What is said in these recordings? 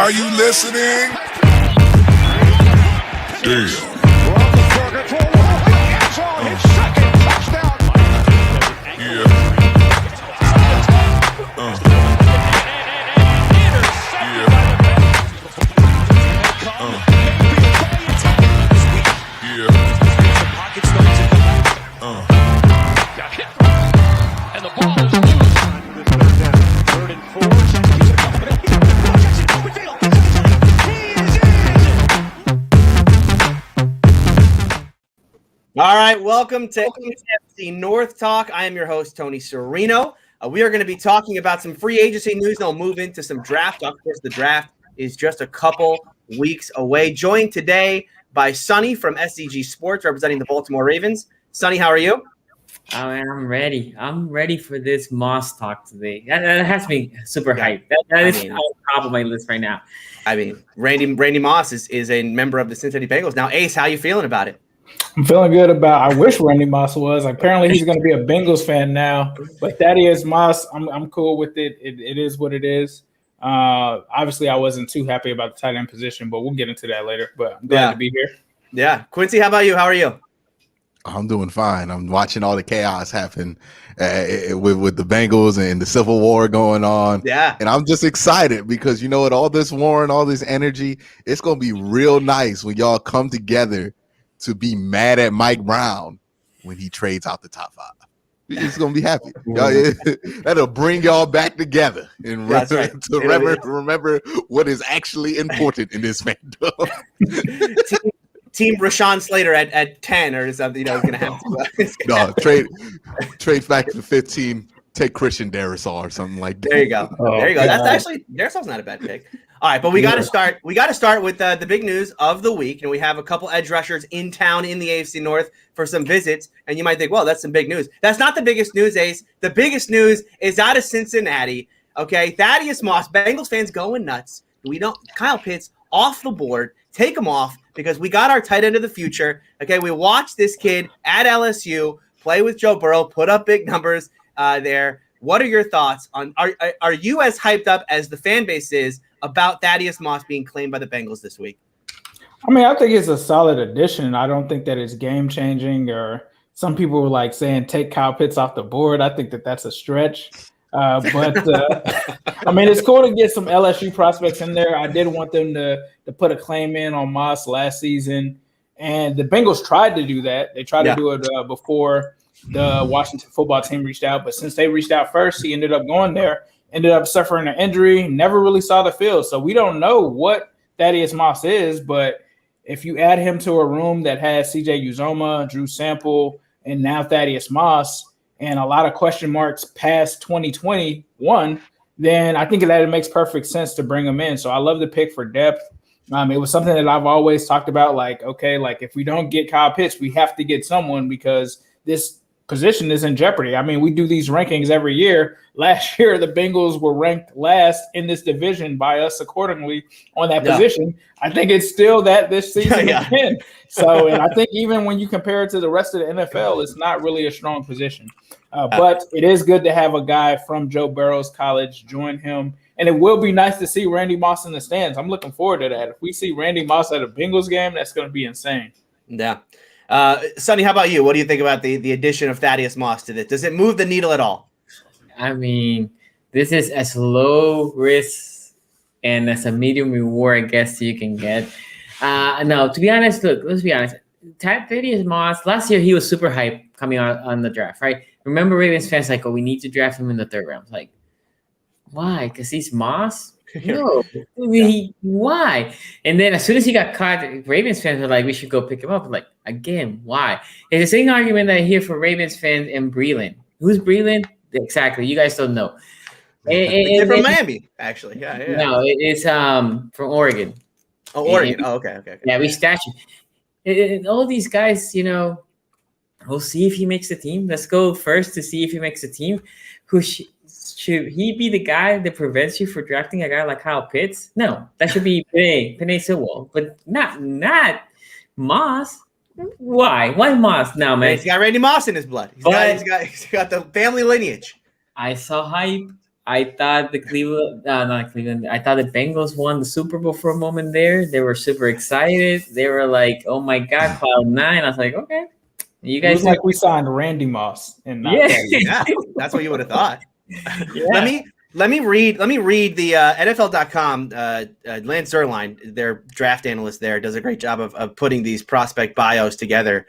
Are you listening? Damn. All right, welcome to AFC North Talk. I am your host, Tony Serino. We are going to be talking about some free agency news, and I'll move into some draft. Of course, the draft is just a couple weeks away. Joined today by Sonny from SCG Sports, representing the Baltimore Ravens. Sonny, how are you? I'm ready. I'm ready for this Moss talk today. That has me super hyped. That is on top of my list right now. I mean, Randy Moss is a member of the Cincinnati Bengals. Now, Ace, how you feeling about it? I'm feeling good about. I wish Randy Moss was. Apparently, he's going to be a Bengals fan now. But Thaddeus Moss, I'm cool with it. It is what it is. Obviously, I wasn't too happy about the tight end position, but we'll get into that later. But I'm glad to be here. Yeah, Quincy, how about you? How are you? I'm doing fine. I'm watching all the chaos happen with the Bengals and the Civil War going on. Yeah. And I'm just excited because you know what? All this war and all this energy, it's going to be real nice when y'all come together to be mad at Mike Brown when he trades out the top five. He's going to be happy. That'll bring y'all back together and remember what is actually important in this fandom. Team Rashawn Slater at 10 or something, is going to have to. No, trade back to 15. Take Christian Darrisaw or something like that. There you go. There you go. That's actually Darrisaw's not a bad pick. All right, but we got to start. We got to start with the big news of the week, and we have a couple edge rushers in town in the AFC North for some visits. And you might think, well, that's some big news. That's not the biggest news, Ace. The biggest news is out of Cincinnati. Okay, Thaddeus Moss, Bengals fans going nuts. Kyle Pitts off the board. Take him off because we got our tight end of the future. Okay, we watched this kid at LSU play with Joe Burrow, put up big numbers there. What are your thoughts on? Are you as hyped up as the fan base is about Thaddeus Moss being claimed by the Bengals this week? I mean, I think it's a solid addition. I don't think that it's game changing, or some people were like saying take Kyle Pitts off the board. I think that that's a stretch. But I mean, it's cool to get some LSU prospects in there. I did want them to put a claim in on Moss last season, and the Bengals tried to do that. They tried to do it before the Washington football team reached out, but since they reached out first, he ended up going there, ended up suffering an injury, never really saw the field. So we don't know what Thaddeus Moss is, but if you add him to a room that has CJ Uzomah, Drew Sample, and now Thaddeus Moss, and a lot of question marks past 2021, then I think that it makes perfect sense to bring him in. So I love the pick for depth. It was something that I've always talked about, if we don't get Kyle Pitts, we have to get someone because this position is in jeopardy. I mean, we do these rankings every year. Last year, the Bengals were ranked last in this division by us accordingly on that position. I think it's still that this season again. So, and I think even when you compare it to the rest of the NFL, it's not really a strong position. But it is good to have a guy from Joe Burrow's college join him. And it will be nice to see Randy Moss in the stands. I'm looking forward to that. If we see Randy Moss at a Bengals game, that's going to be insane. Yeah. Sonny, how about you? What do you think about the addition of Thaddeus Moss to this? Does it move the needle at all? I mean, this is as low risk and as a medium reward, I guess, you can get. No, to be honest, let's be honest. Thaddeus Moss, last year he was super hyped coming out on the draft, right? Remember Ravens fans like, we need to draft him in the third round. Like, why? Because he's Moss? No. Why? And then as soon as he got caught, Ravens fans were like, we should go pick him up. I'm like, again, why? It's the same argument that I hear for Ravens fans and Breland. Who's Breland? Exactly. You guys don't know. It's from Miami, actually. Yeah. No, it's from Oregon. Oh, Oregon. Okay. Yeah, we stashed him. And all these guys, we'll see if he makes the team. Let's go first to see if he makes the team. Should he be the guy that prevents you from drafting a guy like Kyle Pitts? No, that should be Penei Sewell, but not Moss. Why? Why Moss now, man? He's got Randy Moss in his blood. He's got the family lineage. I saw hype. I thought the not Cleveland. I thought the Bengals won the Super Bowl for a moment there. They were super excited. They were like, "Oh my God, Cloud9!" I was like, "Okay, you It guys." was like we signed Randy Moss and not Yeah. Thaddeus. Yeah, that's what you would have thought. Yeah. Let me read the NFL.com. Lance Zierlein, their draft analyst there, does a great job of putting these prospect bios together.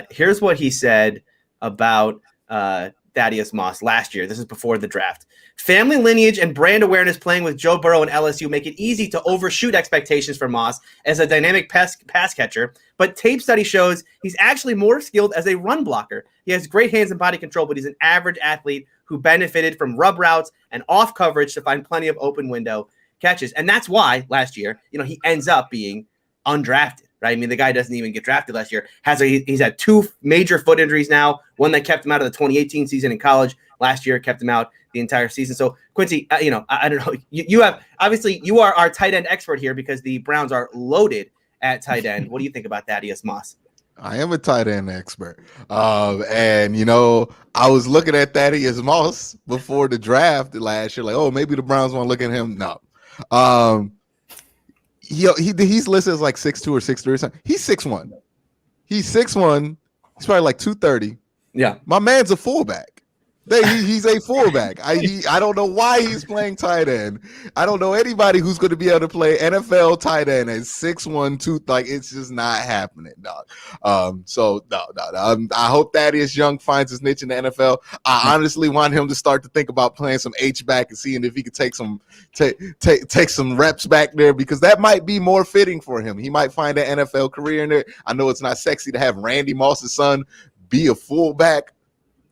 Here's what he said about Thaddeus Moss last year. This is before the draft. Family lineage and brand awareness playing with Joe Burrow and LSU make it easy to overshoot expectations for Moss as a dynamic pass catcher, but tape study shows he's actually more skilled as a run blocker. He has great hands and body control, but he's an average athlete who benefited from rub routes and off coverage to find plenty of open window catches. And that's why last year, he ends up being undrafted, right? I mean, the guy doesn't even get drafted last year. He's had 2 major foot injuries now, one that kept him out of the 2018 season in college. Last year kept him out the entire season. So Quincy, I don't know. You have, obviously you are our tight end expert here because the Browns are loaded at tight end. What do you think about Thaddeus Moss? I am a tight end expert. And I was looking at Thaddeus Moss before the draft last year, like, oh, maybe the Browns want to look at him. No. He's listed as like 6'2" or 6'3 or something. He's 6'1". He's 6'1". He's probably like 230. Yeah. My man's a fullback. He's a fullback. I don't know why he's playing tight end. I don't know anybody who's going to be able to play NFL tight end at 6'1", 2. Like, it's just not happening, dog. So no. I hope Thaddeus Young finds his niche in the NFL. I honestly want him to start to think about playing some H-back and seeing if he could take some reps back there, because that might be more fitting for him. He might find an NFL career in there. I know it's not sexy to have Randy Moss's son be a fullback,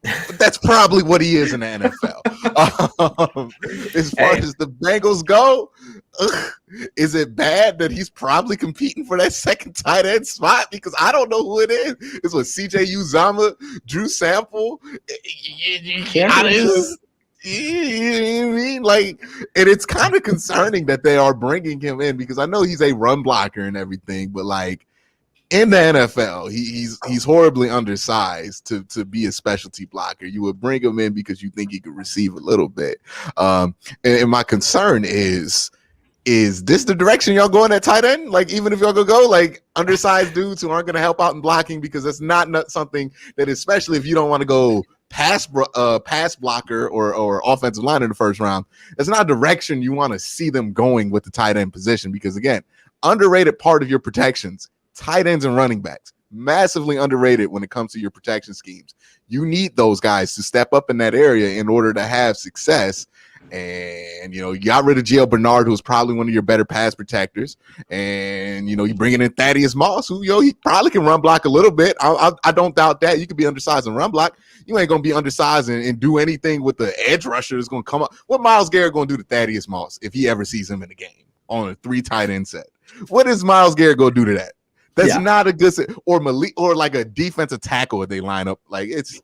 but that's probably what he is in the NFL. As far as the Bengals go, is it bad that he's probably competing for that second tight end spot? Because I don't know who it is. It's what CJ Uzomah, Drew Sample. You know what I mean? Like, and it's kind of concerning that they are bringing him in, because I know he's a run blocker and everything, but like, in the NFL, he's horribly undersized to be a specialty blocker. You would bring him in because you think he could receive a little bit. And my concern is this the direction y'all going at tight end? Like, even if y'all go like undersized dudes who aren't going to help out in blocking, because that's not something that, especially if you don't want to go pass blocker or offensive line in the first round, that's not a direction you want to see them going with the tight end position. Because again, underrated part of your protections. Tight ends and running backs, massively underrated when it comes to your protection schemes. You need those guys to step up in that area in order to have success. And, you got rid of Gio Bernard, who's probably one of your better pass protectors. And, you bringing in Thaddeus Moss, who, he probably can run block a little bit. I don't doubt that. You could be undersized and run block. You ain't going to be undersized and do anything with the edge rusher that's going to come up. What Myles Garrett going to do to Thaddeus Moss if he ever sees him in a game on a 3 tight end set? What is Myles Garrett going to do to that? That's not a good set. Or Malik, or like a defensive tackle if they line up. Like, it's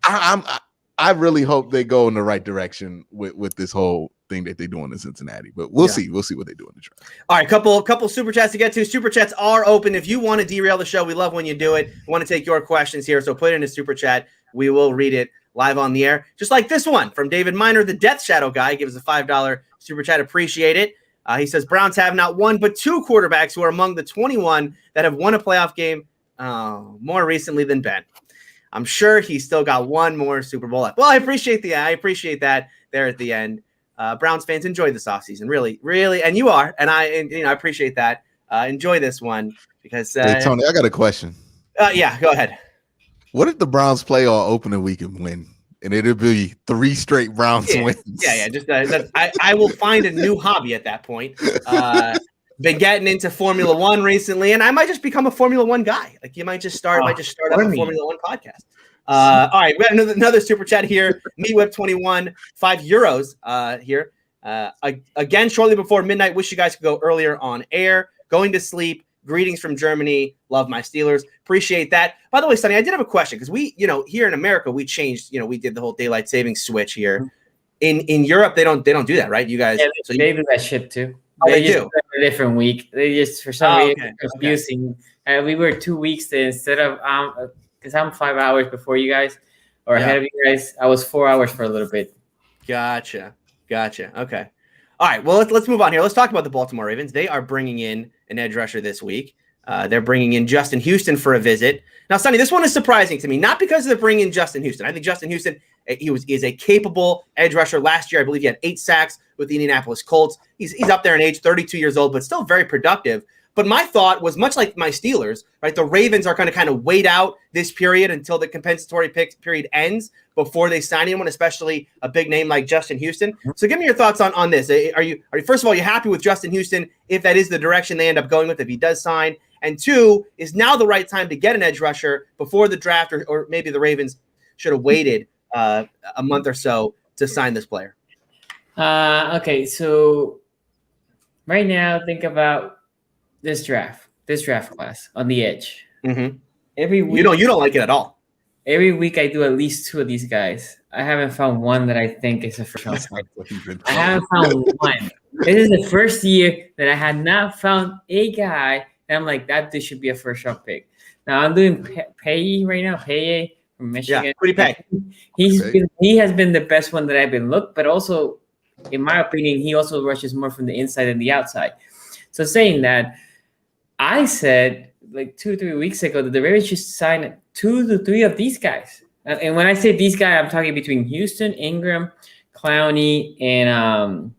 I really hope they go in the right direction with this whole thing that they're doing in Cincinnati. But we'll see. We'll see what they do in the draft. All right, couple super chats to get to. Super chats are open. If you want to derail the show, we love when you do it. We want to take your questions here, so put it in a super chat. We will read it live on the air, just like this one from David Miner, the Death Shadow guy. Gives us a $5 super chat. Appreciate it. He says, Browns have not one but 2 quarterbacks who are among the 21 that have won a playoff game more recently than Ben. I'm sure he's still got one more Super Bowl left. Well, I appreciate that there at the end. Browns fans, enjoy this offseason. Really, really. And you are. And I appreciate that. Enjoy this one because hey, Tony, I got a question. Yeah, go ahead. What if the Browns play all opening week and win? And it'll be 3 straight Browns wins. Yeah. Just I will find a new hobby at that point. Been getting into Formula One recently, and I might just become a Formula One guy. Like, you might just start up a Formula One podcast. All right, we have another super chat here. MeWeb21, €5 here. Again, shortly before midnight. Wish you guys could go earlier on air. Going to sleep. Greetings from Germany. Love my Steelers. Appreciate that. By the way, Sonny, I did have a question because we, here in America, we changed. We did the whole daylight savings switch here. In Europe, they don't do that, right? You guys, they do that shit too. Oh, they just do a different week. They just for some reason confusing. And we were 2 weeks instead of because I'm 5 hours before you guys or ahead of you guys. I was 4 hours for a little bit. Gotcha. Okay. All right. Well, let's move on here. Let's talk about the Baltimore Ravens. They are bringing in an edge rusher this week. They're bringing in Justin Houston for a visit. Now, Sonny, this one is surprising to me, not because they're bringing in Justin Houston. I think Justin Houston, is a capable edge rusher. Last year, I believe he had 8 sacks with the Indianapolis Colts. He's up there in age, 32 years old, but still very productive. But my thought was much like my Steelers, right? The Ravens are going to kind of wait out this period until the compensatory pick period ends before they sign anyone, especially a big name like Justin Houston. So give me your thoughts on this. Are you first of all, you happy with Justin Houston if that is the direction they end up going with if he does sign? And 2, is now the right time to get an edge rusher before the draft, or maybe the Ravens should have waited a month or so to sign this player? Okay, so right now, think about this draft class on the edge. Mm-hmm. Every week, you don't like it at all. Every week I do at least 2 of these guys. I haven't found one that I think is a first round pick. I haven't found one. This is the first year that I had not found a guy that I'm like, that dude should be a first round pick. Now I'm doing Paye right now. Paye from Michigan. Yeah, pretty Paye. He has been the best one that I've been looked, but also, in my opinion, he also rushes more from the inside than the outside. So saying that, I said like 2 or 3 weeks ago that the Ravens should sign 2 to 3 of these guys. And when I say these guys, I'm talking between Houston, Ingram, Clowney, and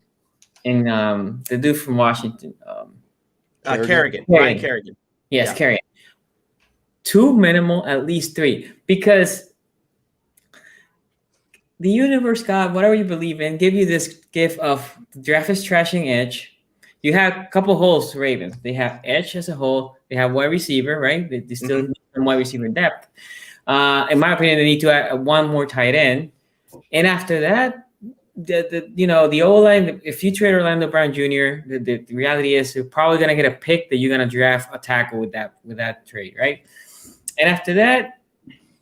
the dude from Washington. Kerrigan. Ryan Kerrigan. Yes, yeah. Kerrigan. 2 minimal, at least 3. Because the universe, God, whatever you believe in, give you this gift of the draft is trashing edge. You have a couple holes to Ravens. They have edge as a whole. They have wide receiver, right? They still need some wide receiver depth. In my opinion, they need to add 1 more tight end. And after that, the O-line, if you trade Orlando Brown Jr., the reality is you're probably going to get a pick that you're going to draft a tackle with that trade, right? And after that,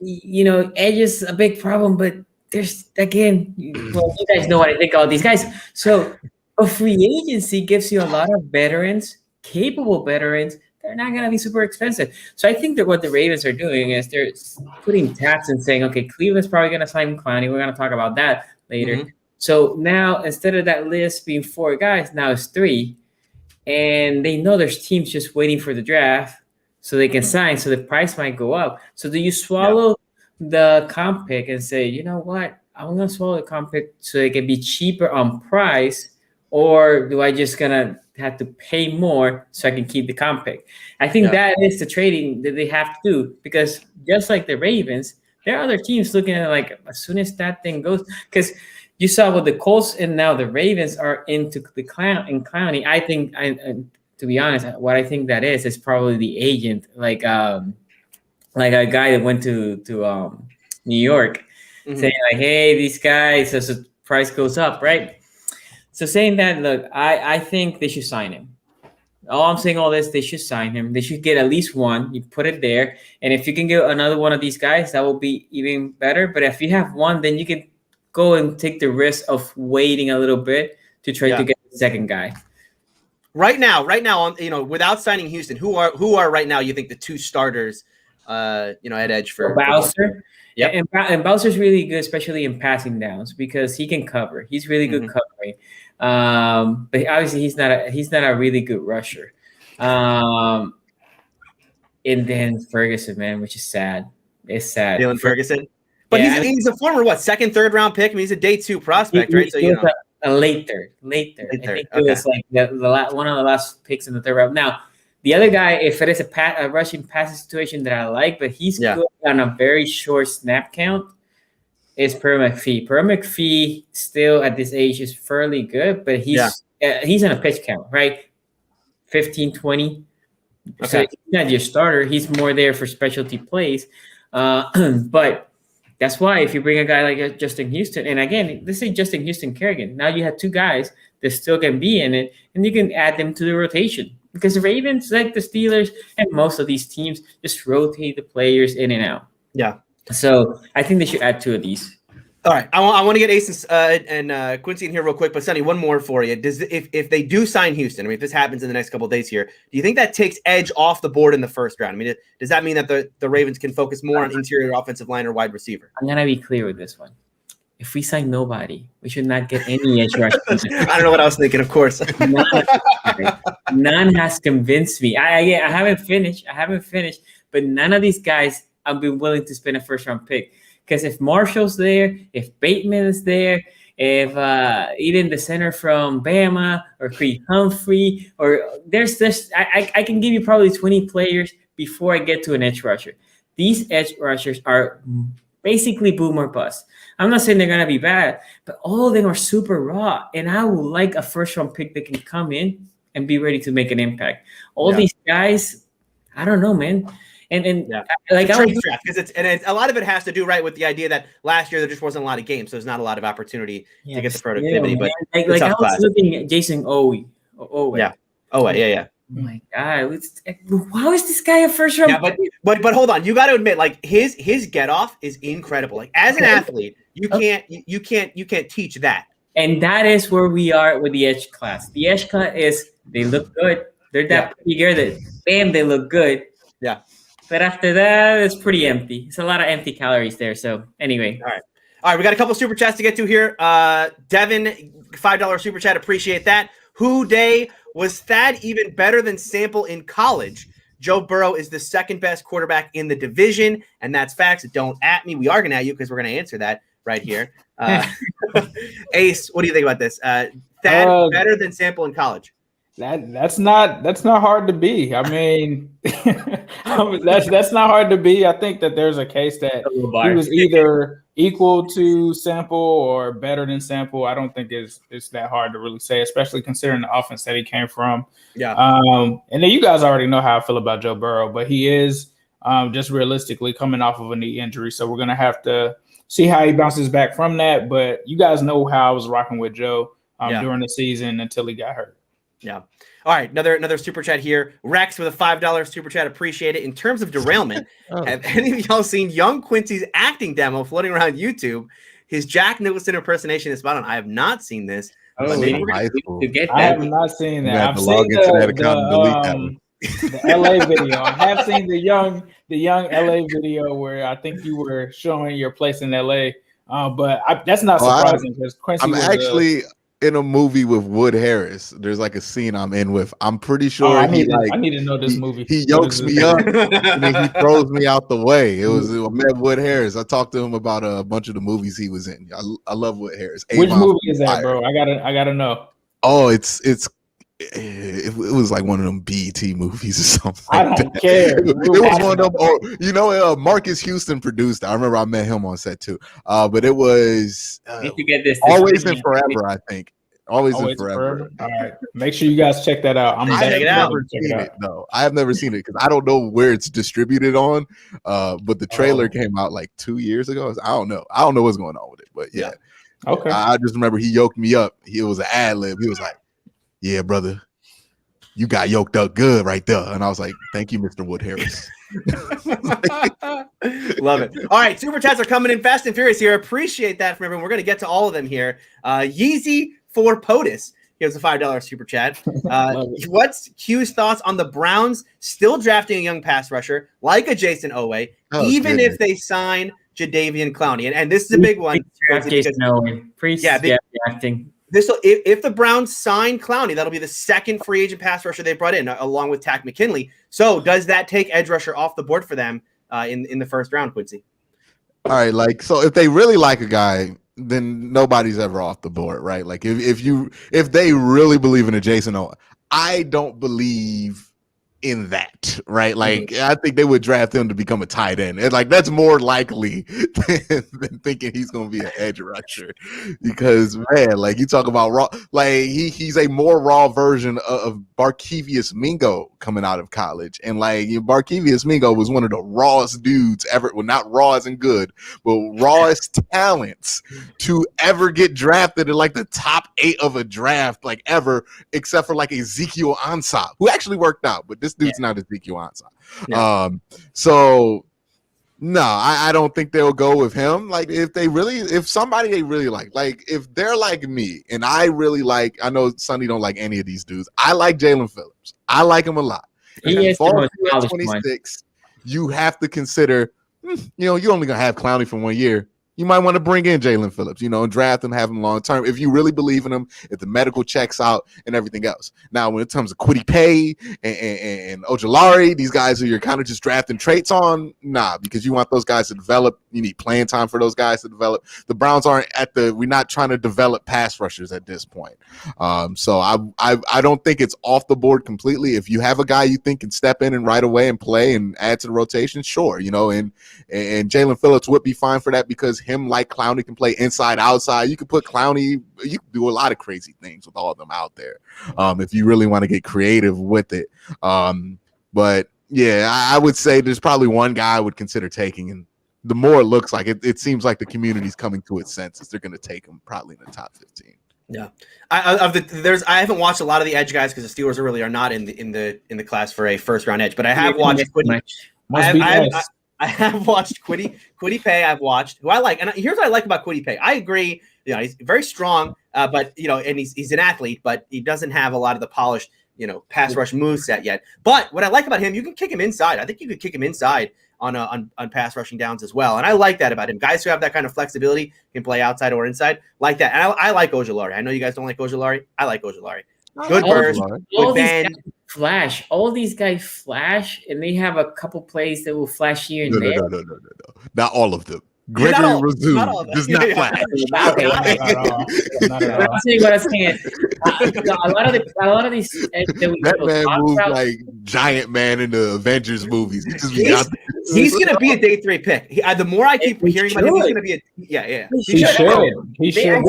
edge is a big problem, but there's, again, well, you guys know what I think of all these guys. So a free agency gives you a lot of veterans, capable veterans. They're not going to be super expensive. So I think that what the Ravens are doing is they're putting tax and saying, okay, Cleveland's probably going to sign Clowney. We're going to talk about that later. Mm-hmm. So now, instead of that list being 4 guys, now it's 3. And they know there's teams just waiting for the draft so they can sign. So the price might go up. So do you swallow the comp pick and say, you know what? I'm going to swallow the comp pick so it can be cheaper on price, or do I just going to have to pay more so I can keep the comp pick? I think that is the trading that they have to do, because just like the Ravens, there are other teams looking at it like as soon as that thing goes, because you saw what the Colts and now the Ravens are into the Clowney. I think, to be honest, what I think that is probably the agent, like a guy that went to New York, saying like, hey, these guys, as the price goes up, right? So saying that, look, I think they should sign him. I'm saying all this, they should sign him. They should get at least 1. You put it there. And if you can get another one of these guys, that will be even better. But if you have 1, then you can go and take the risk of waiting a little bit to try to get the second guy. Right now, without signing Houston, who are right now, you think, the 2 starters, at edge for Bowser? Yeah, and Bowser's really good, especially in passing downs, because he can cover. He's really good covering. But obviously he's not a really good rusher. And then Ferguson, man, which is sad. It's sad. Dylan Ferguson. But he's a former 2nd, 3rd round pick. I mean, he's a day 2 prospect, right? So a late third. I think it was like one of the last picks in the 3rd round. Now, the other guy, if it is a rushing passing situation that I like, but he's good on a very short snap count, is Per McPhee. Per McPhee still at this age is fairly good, but he's on a pitch count, right? 15, 20. Okay. So he's not your starter. He's more there for specialty plays. But that's why if you bring a guy like Justin Houston, and again, let's say Justin Houston, Kerrigan, now you have 2 guys that still can be in it, and you can add them to the rotation. Because the Ravens, like the Steelers and most of these teams, just rotate the players in and out. Yeah. So I think they should add 2 of these. All right. I want to get Ace and Quincy in here real quick, but Sonny, one more for you. If they do sign Houston, I mean, if this happens in the next couple of days here, do you think that takes edge off the board in the 1st round? I mean, does that mean that the Ravens can focus more on interior offensive line or wide receiver? I'm going to be clear with this one. if we sign nobody, we should not get any edge rush. I don't know what I was thinking, of course. None has convinced me. I haven't finished, but none of these guys I've been willing to spend a first round pick. Because if Marshall's there, if Bateman is there, if even the center from Bama or Creed Humphrey, or there's this, I can give you probably 20 players before I get to an edge rusher. These edge rushers are basically boom or bust. I'm not saying they're going to be bad, but all of them are super raw. And I would like a first round pick that can come in and be ready to make an impact. All these guys, I don't know, man. And like it's a draft, because it's a lot of it has to do with the idea that last year there just wasn't a lot of games, so there's not a lot of opportunity to get the productivity. But like I was looking at Jason Owe. Oh my God, how is this guy a first round? Yeah, but hold on, you got to admit, like his get off is incredible. Like as an athlete, you can't teach that. And that is where we are with the edge class. The edge class is they look good. They're that pretty good that bam, they look good. Yeah. But after that, it's pretty empty. It's a lot of empty calories there. So anyway. All right. We got a couple super chats to get to here. Devin, $5 super chat. Appreciate that. Who day was Thad even better than Sample in college? Joe Burrow is the second best quarterback in the division, and that's facts. Don't at me. We are going to at you because we're going to answer that right here. Ace, what do you think about this? Thad better than Sample in college? That's not hard to be. I mean, that's not hard to be. I think that there's a case that he was either equal to Sample or better than Sample. I don't think it's that hard to really say, especially considering the offense that he came from. Yeah. And then you guys already know how I feel about Joe Burrow, but he is just realistically coming off of a knee injury, so we're gonna have to see how he bounces back from that. But you guys know how I was rocking with Joe during the season until he got hurt. Yeah. All right. Another super chat here. Rex with a $5 super chat. Appreciate it. In terms of derailment, have any of y'all seen young Quincy's acting demo floating around YouTube? His Jack Nicholson impersonation is spot on. I have not seen this. I have not seen that. I've seen the LA video. I have seen the young LA video where I think you were showing your place in LA. But that's not surprising because Quincy I'm was actually in a movie with Wood Harris. There's like a scene I'm in with. I'm pretty sure I need to know this movie. He yokes me up and then he throws me out the way. I met Wood Harris. I talked to him about a bunch of the movies he was in. I love Wood Harris. Which movie is that, bro? I gotta know. Oh, it was like one of them BET movies or something. I don't care. It was one of them. Marcus Houston produced it. I remember I met him on set too. But it was Always and Forever, I think. Always and Forever. All right, make sure you guys check that out. I have never seen it because I don't know where it's distributed on. But the trailer came out like 2 years ago. I don't know what's going on with it. But yeah. Okay. I just remember he yoked me up. It was an ad lib. He was like, "Yeah, brother, you got yoked up good right there." And I was like, "Thank you, Mr. Wood Harris." Love it. All right, super chats are coming in fast and furious here. Appreciate that from everyone. We're going to get to all of them here. Yeezy for POTUS. Here's a $5 super chat. What's Q's thoughts on the Browns still drafting a young pass rusher like a Jason Owe, even if they sign Jadaveon Clowney? And this is a big one. Jason Owe. Drafting. If the Browns sign Clowney, that'll be the second free agent pass rusher they brought in, along with Tack McKinley. So does that take edge rusher off the board for them in the first round, Quincy? All right, so if they really like a guy, then nobody's ever off the board, right? Like if they really believe in a Jason Owe, I don't believe in that, right? Like I think they would draft him to become a tight end. And like that's more likely than thinking he's gonna be an edge rusher. Because man, like you talk about raw, like he's a more raw version of Barkevious Mingo coming out of college. And like Barkevious Mingo was one of the rawest dudes ever. Well, not raw as in good, but rawest talents to ever get drafted in like the top 8 of a draft, like ever, except for like Ezekiel Ansah, who actually worked out, but this dude's not Ezekiel Ansah. Yeah. So no, I don't think they'll go with him. Like if somebody they really like if they're like me and I know Sonny don't like any of these dudes. I like Jalen Phillips. I like him a lot. He is 26. You have to consider, you're only gonna have Clowney for 1 year. you might want to bring in Jalen Phillips, and draft him, have him long term. If you really believe in him, if the medical checks out and everything else. Now, when it comes to Kwity Paye and Ojulari, these guys who you're kind of just drafting traits on, nah, because you want those guys to develop. You need playing time for those guys to develop. The Browns aren't we're not trying to develop pass rushers at this point. So I don't think it's off the board completely. If you have a guy you think can step in and right away and play and add to the rotation, sure, and Jalen Phillips would be fine for that because him, like Clowney, can play inside, outside. You could put Clowney, you can do a lot of crazy things with all of them out there if you really want to get creative with it. But yeah, I would say there's probably one guy I would consider taking, and the more it looks like it seems like the community's coming to its senses. They're going to take him probably in the top 15. Yeah, I haven't watched a lot of the edge guys because the Steelers really are not in the class for a first round edge. But I have watched I have watched Kwity Paye. I've watched who I like, and here's what I like about Kwity Paye. I agree, he's very strong, but and he's an athlete, but he doesn't have a lot of the polished pass rush moveset yet. But what I like about him, you can kick him inside. I think you could kick him inside on pass rushing downs as well. And I like that about him. Guys who have that kind of flexibility can play outside or inside like that. And I like Ojulari. I know you guys don't like Ojulari. I like Ojulari. Good burst, good bend. Flash. All these guys flash, and they have a couple plays that will flash here and there. No. Not all of them. Gregory Rousseau does not flash. Not at all. I'm saying what I'm saying. A lot of these that man moves like Giant Man in the Avengers movies. He's going to be a day 3 pick. The more I keep hearing about him, he's going to be a He should.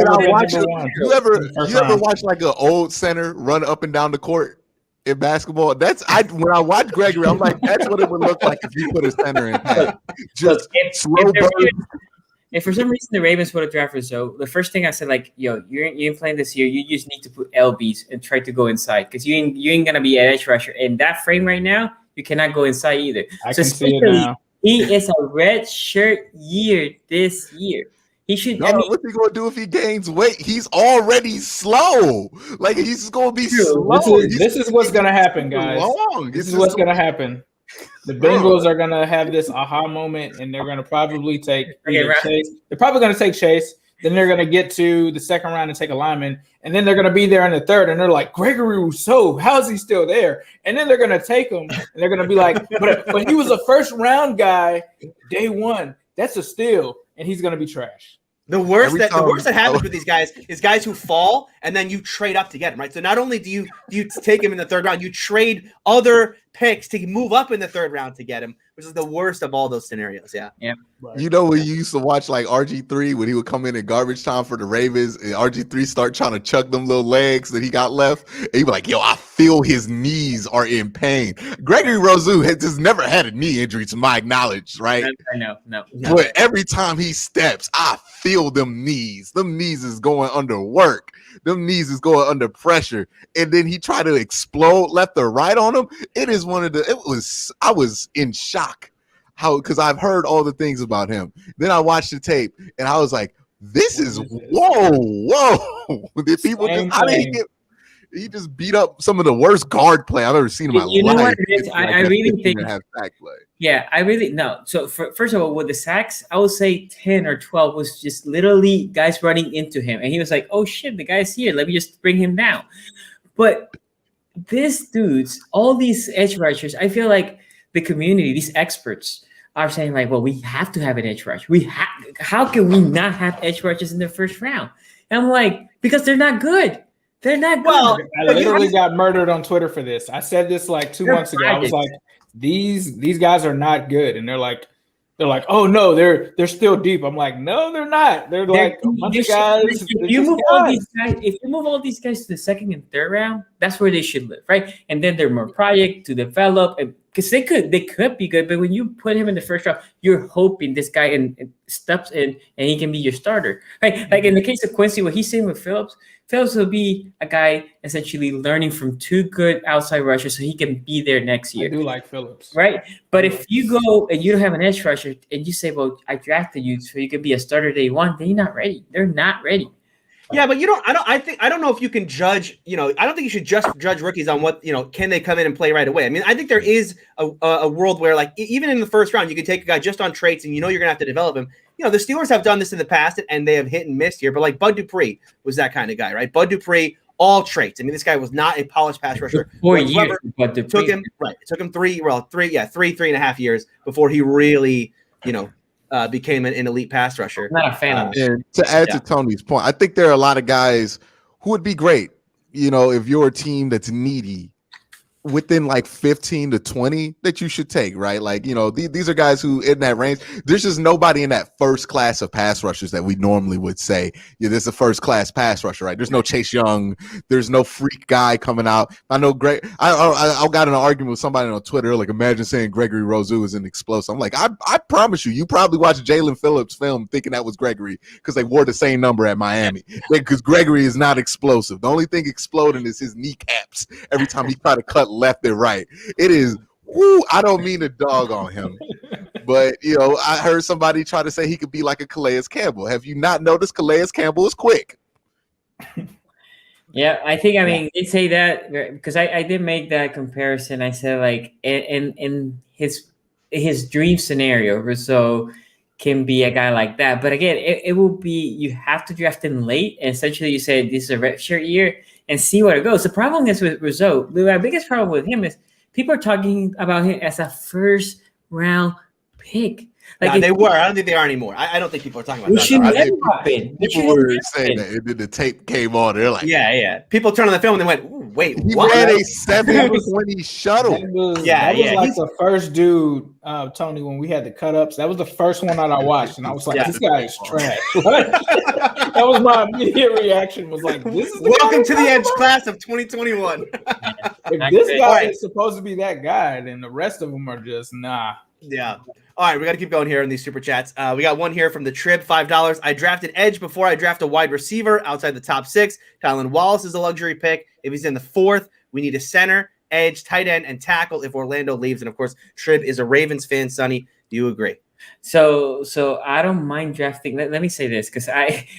You ever watch like an old center run up and down the court in basketball? When I watch Gregory, I'm like, that's what it would look like if you put a center in pass. Just slow burst. If for some reason the Ravens would have drafted Zoe, the first thing I said, like, yo, you ain't playing this year. You just need to put LBs and try to go inside because you ain't gonna be an edge rusher. In that frame right now, you cannot go inside either. I can see it now. He is a red shirt year this year. He should. What's he gonna do if he gains weight? He's already slow. Like he's gonna be slow. This is what's gonna happen, guys. This is what's gonna happen. The Bengals are gonna have this aha moment, and they're gonna probably take Chase. They're probably gonna take Chase. Then they're gonna get to the second round and take a lineman, and then they're gonna be there in the third, and they're like, Gregory Rousseau, how is he still there? And then they're gonna take him, and they're gonna be like, but he was a first round guy day 1. That's a steal, and he's gonna be trash. The worst that happens with these guys is guys who fall and then you trade up to get them, right? So not only do you take him in the third round, you trade other picks to move up in the third round to get him, which is the worst of all those scenarios. Yeah. You know when you used to watch like RG3 when he would come in garbage time for the Ravens and RG3 start trying to chuck them little legs that he got left, and he'd be like, yo, I feel his knees are in pain. Gregory Rousseau has just never had a knee injury to my knowledge, right? No. But every time he steps, I feel them knees. Them knees is going under work. Them knees is going under pressure. And then he tried to explode left or right on him. I was in shock. Because I've heard all the things about him. Then I watched the tape and I was like, this is whoa. Did people he just beat up some of the worst guard play I've ever seen in my life. Know what it is? I really think have sack play. Yeah, I really no. So first of all, with the sacks, I would say 10 or 12 was just literally guys running into him, and he was like, "Oh shit, the guy's here. Let me just bring him down." But these dudes, all these edge rushers, I feel like the community, these experts, are saying like, "Well, we have to have an edge rush. How can we not have edge rushers in the first round?" And I'm like, because they're not good. They're not good. Well, I literally got murdered on Twitter for this. I said this like 2 months ago. I was like, these guys are not good, and they're like, oh no, they're still deep. I'm like, no, they're not. They're like a bunch of guys. If you move all these guys to the second and third round, that's where they should live, right? And then they're more project to develop, and because they could be good, but when you put him in the first round, you're hoping this guy and steps in and he can be your starter, right? Like in the case of Quincy, what he's saying with Phillips will be a guy essentially learning from 2 good outside rushers so he can be there next year. I do like Phillips. Right? But if you go and you don't have an edge rusher and you say, well, I drafted you so you could be a starter day 1, then you're not ready. They're not ready. Yeah, but you don't. I don't know if you can judge. I don't think you should just judge rookies on what can they come in and play right away. I mean, I think there is a world where like even in the first round, you can take a guy just on traits, and you're gonna have to develop him. The Steelers have done this in the past, and they have hit and missed here. But like Bud Dupree was that kind of guy, right? Bud Dupree, all traits. I mean, this guy was not a polished pass rusher. 4 years. But It took him 3.5 years before he really, became an elite pass rusher. I'm not a fan of it. And to add to Tony's point, I think there are a lot of guys who would be great, if you're a team that's needy, within like 15 to 20 that you should take, right? Like, these are guys who in that range. There's just nobody in that first class of pass rushers that we normally would say, this is a first class pass rusher, right? There's no Chase Young. There's no freak guy coming out. I know I got in an argument with somebody on Twitter, like, imagine saying Gregory Rousseau is an explosive. I'm like, I promise you probably watched Jalen Phillips film thinking that was Gregory because they wore the same number at Miami. Because Gregory is not explosive. The only thing exploding is his kneecaps every time he try to cut left and right. It is, I don't mean to dog on him, but I heard somebody try to say he could be like a Calais Campbell. Have you not noticed Calais Campbell is quick? Yeah, I think, they say that because I did make that comparison. I said, like, in his dream scenario, Rousseau can be a guy like that. But again, it will be, you have to draft him late. And essentially you say this is a redshirt year and see where it goes. The problem is with Rousseau, my biggest problem with him is people are talking about him as a first round pick. Like they were. I don't think they are anymore. I don't think people are talking about that. People were saying that, and then the tape came on. They're like, yeah. People turned on the film and they went, wait, he what? ran a 720 shuttle. That was like the first dude, Tony, when we had the cut ups. That was the first one that I watched, and I was like, this guy is trash. That was my immediate reaction. Was like, this is welcome to the Edge class of 2021. If this guy is supposed to be that guy, then the rest of them are just nah. Yeah. All right, we got to keep going here in these super chats. We got one here from the Trib, $5. I drafted edge before I draft a wide receiver outside the top 6. Tylan Wallace is a luxury pick. If he's in the 4th, we need a center, edge, tight end, and tackle if Orlando leaves. And of course, Trib is a Ravens fan. Sonny, do you agree? So I don't mind drafting. Let me say this, because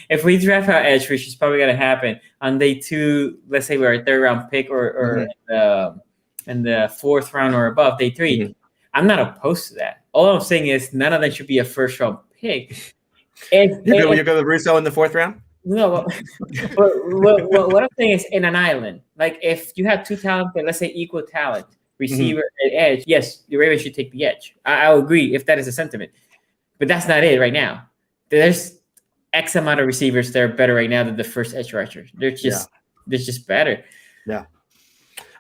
if we draft our edge, which is probably going to happen on day 2, let's say we're a 3rd round pick or in the 4th round or above, day 3, I'm not opposed to that. All I'm saying is none of them should be a 1st round pick. You go with Russo in the 4th round? No, what I'm saying is in an island, like if you have 2 talented, let's say equal talent, receiver and edge, yes, the Ravens should take the edge. I'll agree if that is a sentiment, but that's not it right now. There's X amount of receivers that are better right now than the first edge rushers. They're just better. Yeah.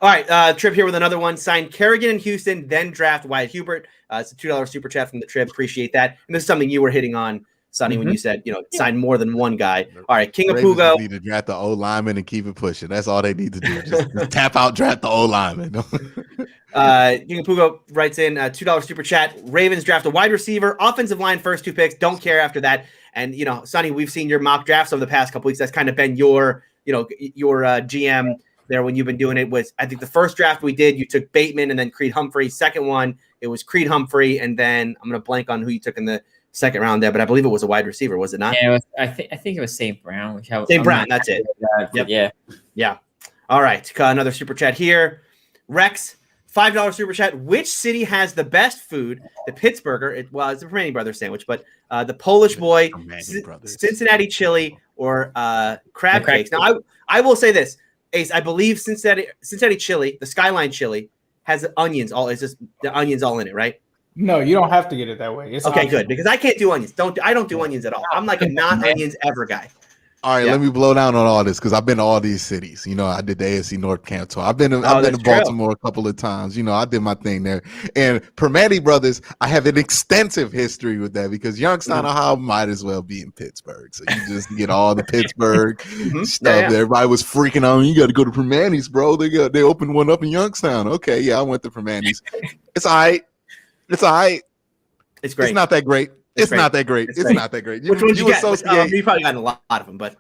All right, Trip here with another one. Sign Kerrigan in Houston, then draft Wyatt Hubert. It's a $2 super chat from the Trip. Appreciate that. And this is something you were hitting on, Sonny, when you said, sign more than one guy. All right, King of Pugo. Need to draft the O lineman and keep it pushing. That's all they need to do. Just tap out, draft the O lineman. King of Pugo writes in $2 super chat. Ravens draft a wide receiver, offensive line, first 2 picks. Don't care after that. And Sonny, we've seen your mock drafts over the past couple weeks. That's kind of been your GM there when you've been doing it. Was I think the first draft we did, you took Bateman and then Creed Humphrey. Second one, it was Creed Humphrey, and then I'm going to blank on who you took in the 2nd round there, but I believe it was a wide receiver, was it not? Yeah, I think it was St. Brown. St. Brown, that's it. Yep. Yeah. All right, another super chat here. Rex, $5 super chat. Which city has the best food? The Pittsburgher. It's the Permane Brothers sandwich, but the Polish boy, Cincinnati chili, or crab cakes. Now, I will say this, Ace. I believe Cincinnati chili, the Skyline chili, has onions. It's just the onions all in it, right? No, you don't have to get it that way. It's okay, good, because I can't do onions. I don't do onions at all. I'm like a non-onions ever guy. All right, let me blow down on all this because I've been to all these cities. I did the AFC North camp tour. I've been to Baltimore a couple of times. I did my thing there. And Permane Brothers, I have an extensive history with that because Youngstown, Ohio might as well be in Pittsburgh. So you just get all the Pittsburgh stuff. Yeah. Everybody was freaking out. You got to go to Permane's, bro. They opened one up in Youngstown. Okay, yeah, I went to Permane's. It's all right. It's all right. It's great. It's not that great. It's not that great. It's not that great. Which ones you get? You probably got a lot of them, but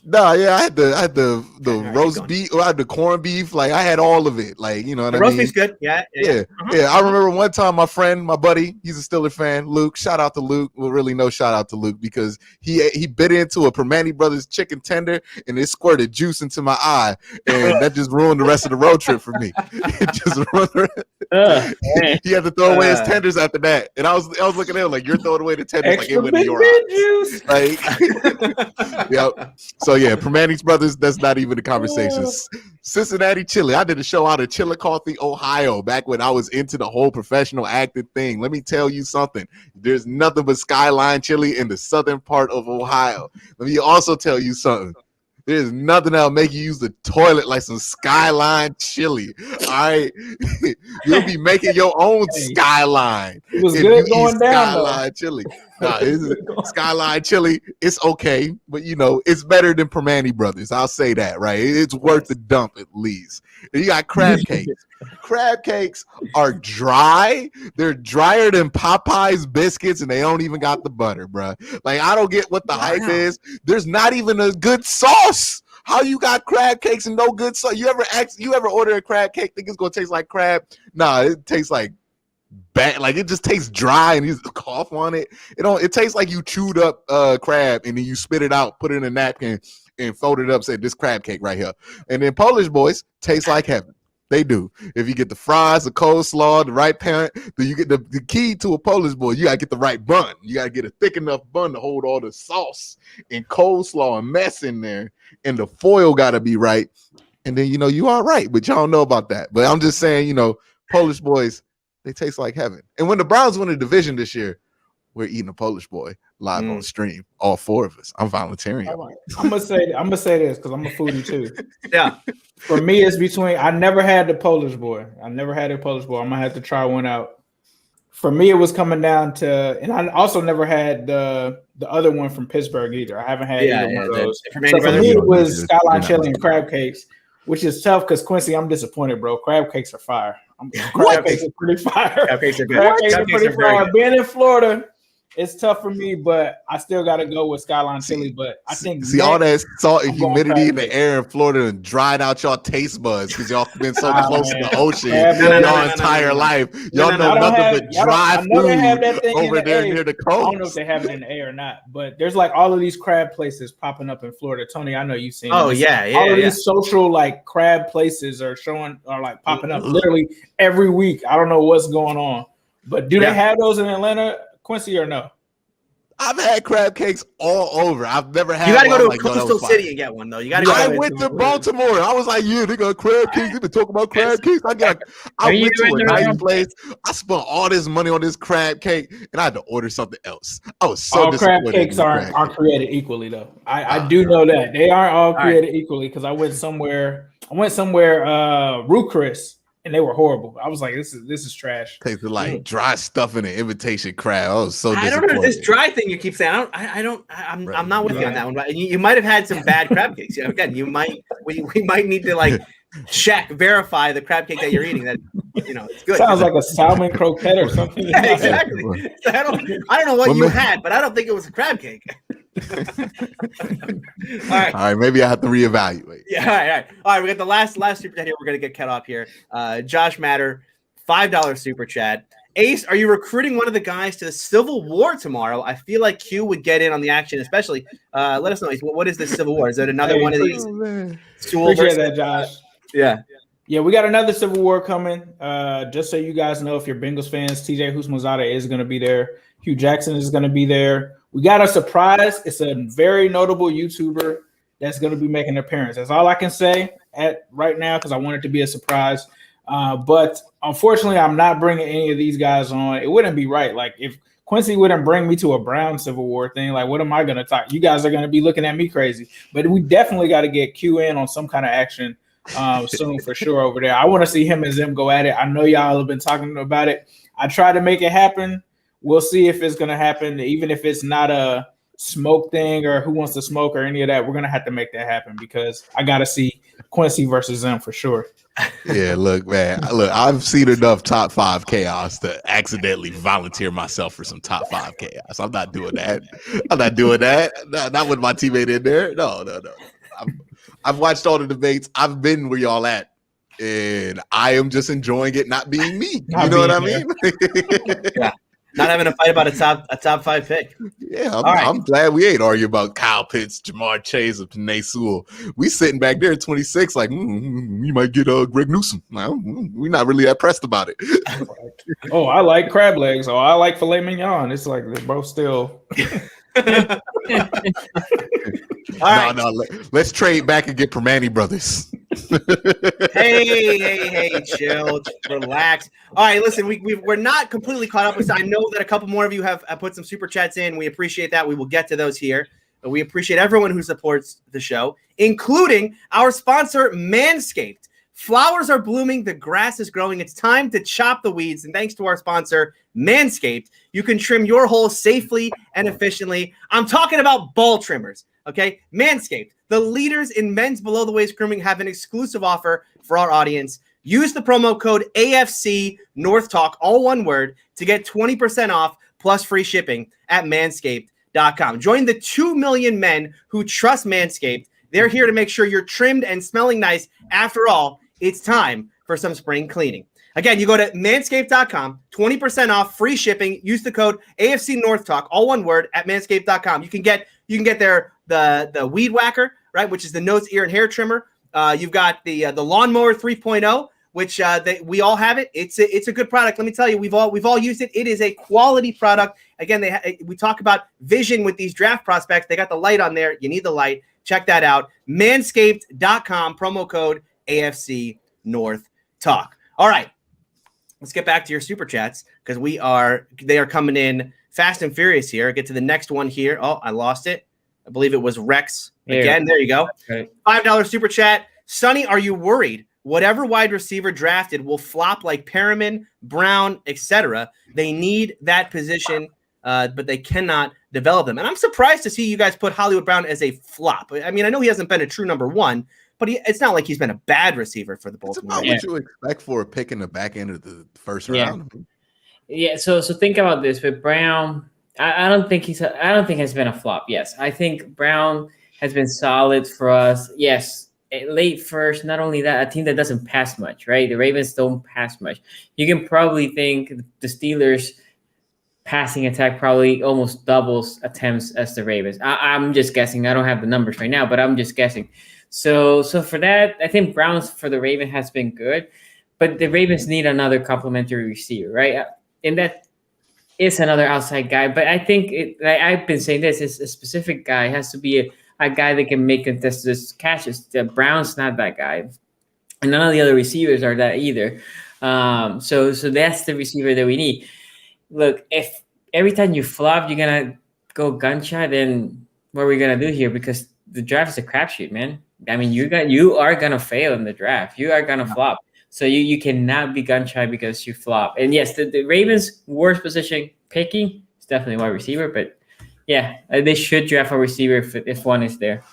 No, yeah, I had the right, roast keep going. beef, I had the corned beef, like I had all of it, like you know what The I roast mean. beef's good. Yeah. Yeah. I remember one time my friend, my buddy, he's a Steelers fan, Luke. Shout out to Luke. Well, really no shout out to Luke because he bit into a Permane Brothers chicken tender and it squirted juice into my eye, and that just ruined the rest of the road trip for me. It just ruined. He had to throw away his tenders after that, and I was looking at him like, you're throwing away the tenders like it went in your eyes. juice. Like, yep. So yeah, Permane's Brothers. That's not even the conversation. Cincinnati chili. I did a show out of Chillicothe, Ohio, back when I was into the whole professional acting thing. Let me tell you something. There's nothing but Skyline chili in the southern part of Ohio. Let me also tell you something. There's nothing that'll make you use the toilet like some Skyline chili. All right, you'll be making your own Skyline. It was good going down. Skyline chili. Nah, Skyline chili. It's okay, but you know it's better than Permane Brothers. I'll say that, right? It's worth the dump at least. And you got crab cakes. Crab cakes are dry. They're drier than Popeye's biscuits, and they don't even got the butter, bro. Like I don't get what the hype is. There's not even a good sauce. How you got crab cakes and no good sauce? You ever order a crab cake? Think it's gonna taste like crab? Nah, it tastes like bad. Like it just tastes dry, and you cough on it. It tastes like you chewed up crab and then you spit it out, put it in a napkin, and fold it up. Say this crab cake right here, and then Polish boys taste like heaven. They do. If you get the fries, the coleslaw, the right parent, then you get the key to a Polish boy. You gotta get the right bun. You gotta get a thick enough bun to hold all the sauce and coleslaw and mess in there, and the foil gotta be right. And then you all right, but y'all don't know about that. But I'm just saying, Polish boys, they taste like heaven. And when the Browns win the division this year, we're eating a Polish boy live on stream. All four of us. I'm volunteering. I'm gonna say this because I'm a foodie too. Yeah. For me, it's between. I never had the Polish boy. I'm gonna have to try one out. For me, it was coming down to, and I also never had the other one from Pittsburgh either. I haven't had either one of those. So for me, it was Skyline chili and crab cakes, which is tough because Quincy, I'm disappointed, bro. Crab cakes are fire. Crab cakes are pretty fire. Crab cakes are good. Crab cakes are pretty fire. Being in Florida, it's tough for me, but I still got to go with Skyline chili. But I think all that salt and humidity in the air in Florida and dried out y'all taste buds because y'all been so close to the ocean y'all entire life. Y'all know nothing but dry food over there near the coast. I don't know if they have it in the A or not, but there's like all of these crab places popping up in Florida. Tony, I know you've seen. Oh this. yeah. All of these social like crab places are like popping up literally every week. I don't know what's going on, but do they have those in Atlanta, Quincy, or no? I've had crab cakes all over. I've never had. You got to go to a coastal city and get one though. You got to go. I went to Baltimore. I was like, yeah, they got crab cakes. They've been talking about crab cakes. I went to a nice place. I spent all this money on this crab cake, and I had to order something else. I was so disappointed. Crab cakes aren't created equally though. I do know that they aren't all created equally because I went somewhere. Root Chris. And they were horrible. I was like, this is trash. Tasted like dry stuff in an imitation crab. I was so disappointed. I don't know this dry thing you keep saying. I'm not with you on that one. But you might have had some bad crab cakes. Again, we might need to verify the crab cake that you're eating. That it's good. Sounds like a salmon croquette or something. Yeah, exactly. So I don't know what you had, but I don't think it was a crab cake. All right, maybe I have to reevaluate. Yeah, all right. We got the last super chat here. We're gonna get cut off here. Josh Matter, $5 super chat. Ace, are you recruiting one of the guys to the Civil War tomorrow? I feel like Q would get in on the action, especially. Let us know, Ace. What is this Civil War? Is it another one of these? Appreciate that, Josh. Yeah, we got another Civil War coming. Just so you guys know, if you're Bengals fans, TJ Husmazada is going to be there. Hugh Jackson is going to be there. We got a surprise. It's a very notable YouTuber that's going to be making an appearance. That's all I can say right now because I want it to be a surprise. But unfortunately, I'm not bringing any of these guys on. It wouldn't be right. Like if Quincy wouldn't bring me to a Brown Civil War thing, like what am I going to talk? You guys are going to be looking at me crazy. But we definitely got to get Q in on some kind of action soon for sure over there. I want to see him and Zim go at it. I know y'all have been talking about it. I try to make it happen. We'll see if it's going to happen, even if it's not a smoke thing or who wants to smoke or any of that, we're gonna have to make that happen because I gotta see Quincy versus them for sure. Yeah, look, man. Look, I've seen enough top 5 chaos to accidentally volunteer myself for some top 5 chaos. I'm not doing that. No, not with my teammate in there. No. I've watched all the debates. I've been where y'all at, and I am just enjoying it not being me. You know what I mean? Yeah. Not having a fight about a top 5 pick. Yeah, I'm glad we ain't arguing about Kyle Pitts, Jamar Chase, or Penei Sewell. We sitting back there at 26 like, we might get Greg Newsom. We're not really that pressed about it. Oh, I like crab legs. Oh, I like filet mignon. It's like they're both still. All right. No, let's trade back and get Permane brothers. Hey, chill, relax. All right, listen, we're not completely caught up with. I know that a couple more of you have put some super chats in. We appreciate that. We will get to those here. But we appreciate everyone who supports the show, including our sponsor, Manscaped. Flowers are blooming, the grass is growing. It's time to chop the weeds. And thanks to our sponsor, Manscaped, you can trim your holes safely and efficiently. I'm talking about ball trimmers, okay? Manscaped, the leaders in men's below-the-waist grooming, have an exclusive offer for our audience. Use the promo code AFC North Talk, all one word, to get 20% off plus free shipping at manscaped.com. Join the 2 million men who trust Manscaped. They're here to make sure you're trimmed and smelling nice. After all, it's time for some spring cleaning. Again, you go to manscaped.com, 20% off, free shipping. Use the code AFC North Talk, all one word, at manscaped.com. You can get their the weed whacker, right, which is the nose, ear, and hair trimmer. You've got the lawnmower 3.0, which we all have it. It's a good product. Let me tell you, we've all used it. It is a quality product. Again, we talk about vision with these draft prospects. They got the light on there. You need the light. Check that out. Manscaped.com, promo code AFC North Talk. All right, let's get back to your super chats because they are coming in fast and furious here. Get to the next one here. Oh, I lost it. I believe it was Rex again. There you go. Okay. $5 super chat. Sonny, are you worried? Whatever wide receiver drafted will flop like Perriman, Brown, etc. They need that position, but they cannot develop them. And I'm surprised to see you guys put Hollywood Brown as a flop. I mean, I know he hasn't been a true number one, but it's not like he's been a bad receiver for the Baltimore. It's about what you expect for a pick in the back end of the first round. Yeah. So think about this with Brown. I don't think it's been a flop. Yes, I think Brown has been solid for us. Yes, late first. Not only that, a team that doesn't pass much, right? The Ravens don't pass much. You can probably think the Steelers' passing attack probably almost doubles attempts as the Ravens. I'm just guessing. I don't have the numbers right now, but I'm just guessing. So for that, I think Browns for the Ravens has been good, but the Ravens need another complementary receiver, right? And that is another outside guy. But I think I've been saying this is a specific guy. It has to be a guy that can make contested catches. The Browns not that guy, and none of the other receivers are that either. So that's the receiver that we need. Look, if every time you flop, you're gonna go gunshot, then what are we gonna do here? Because the draft is a crapshoot, man. I mean, you are gonna fail in the draft. You are gonna flop. So you cannot be gun shy because you flop. And yes, the Ravens' worst position picking is definitely wide receiver, but yeah, they should draft a receiver if one is there.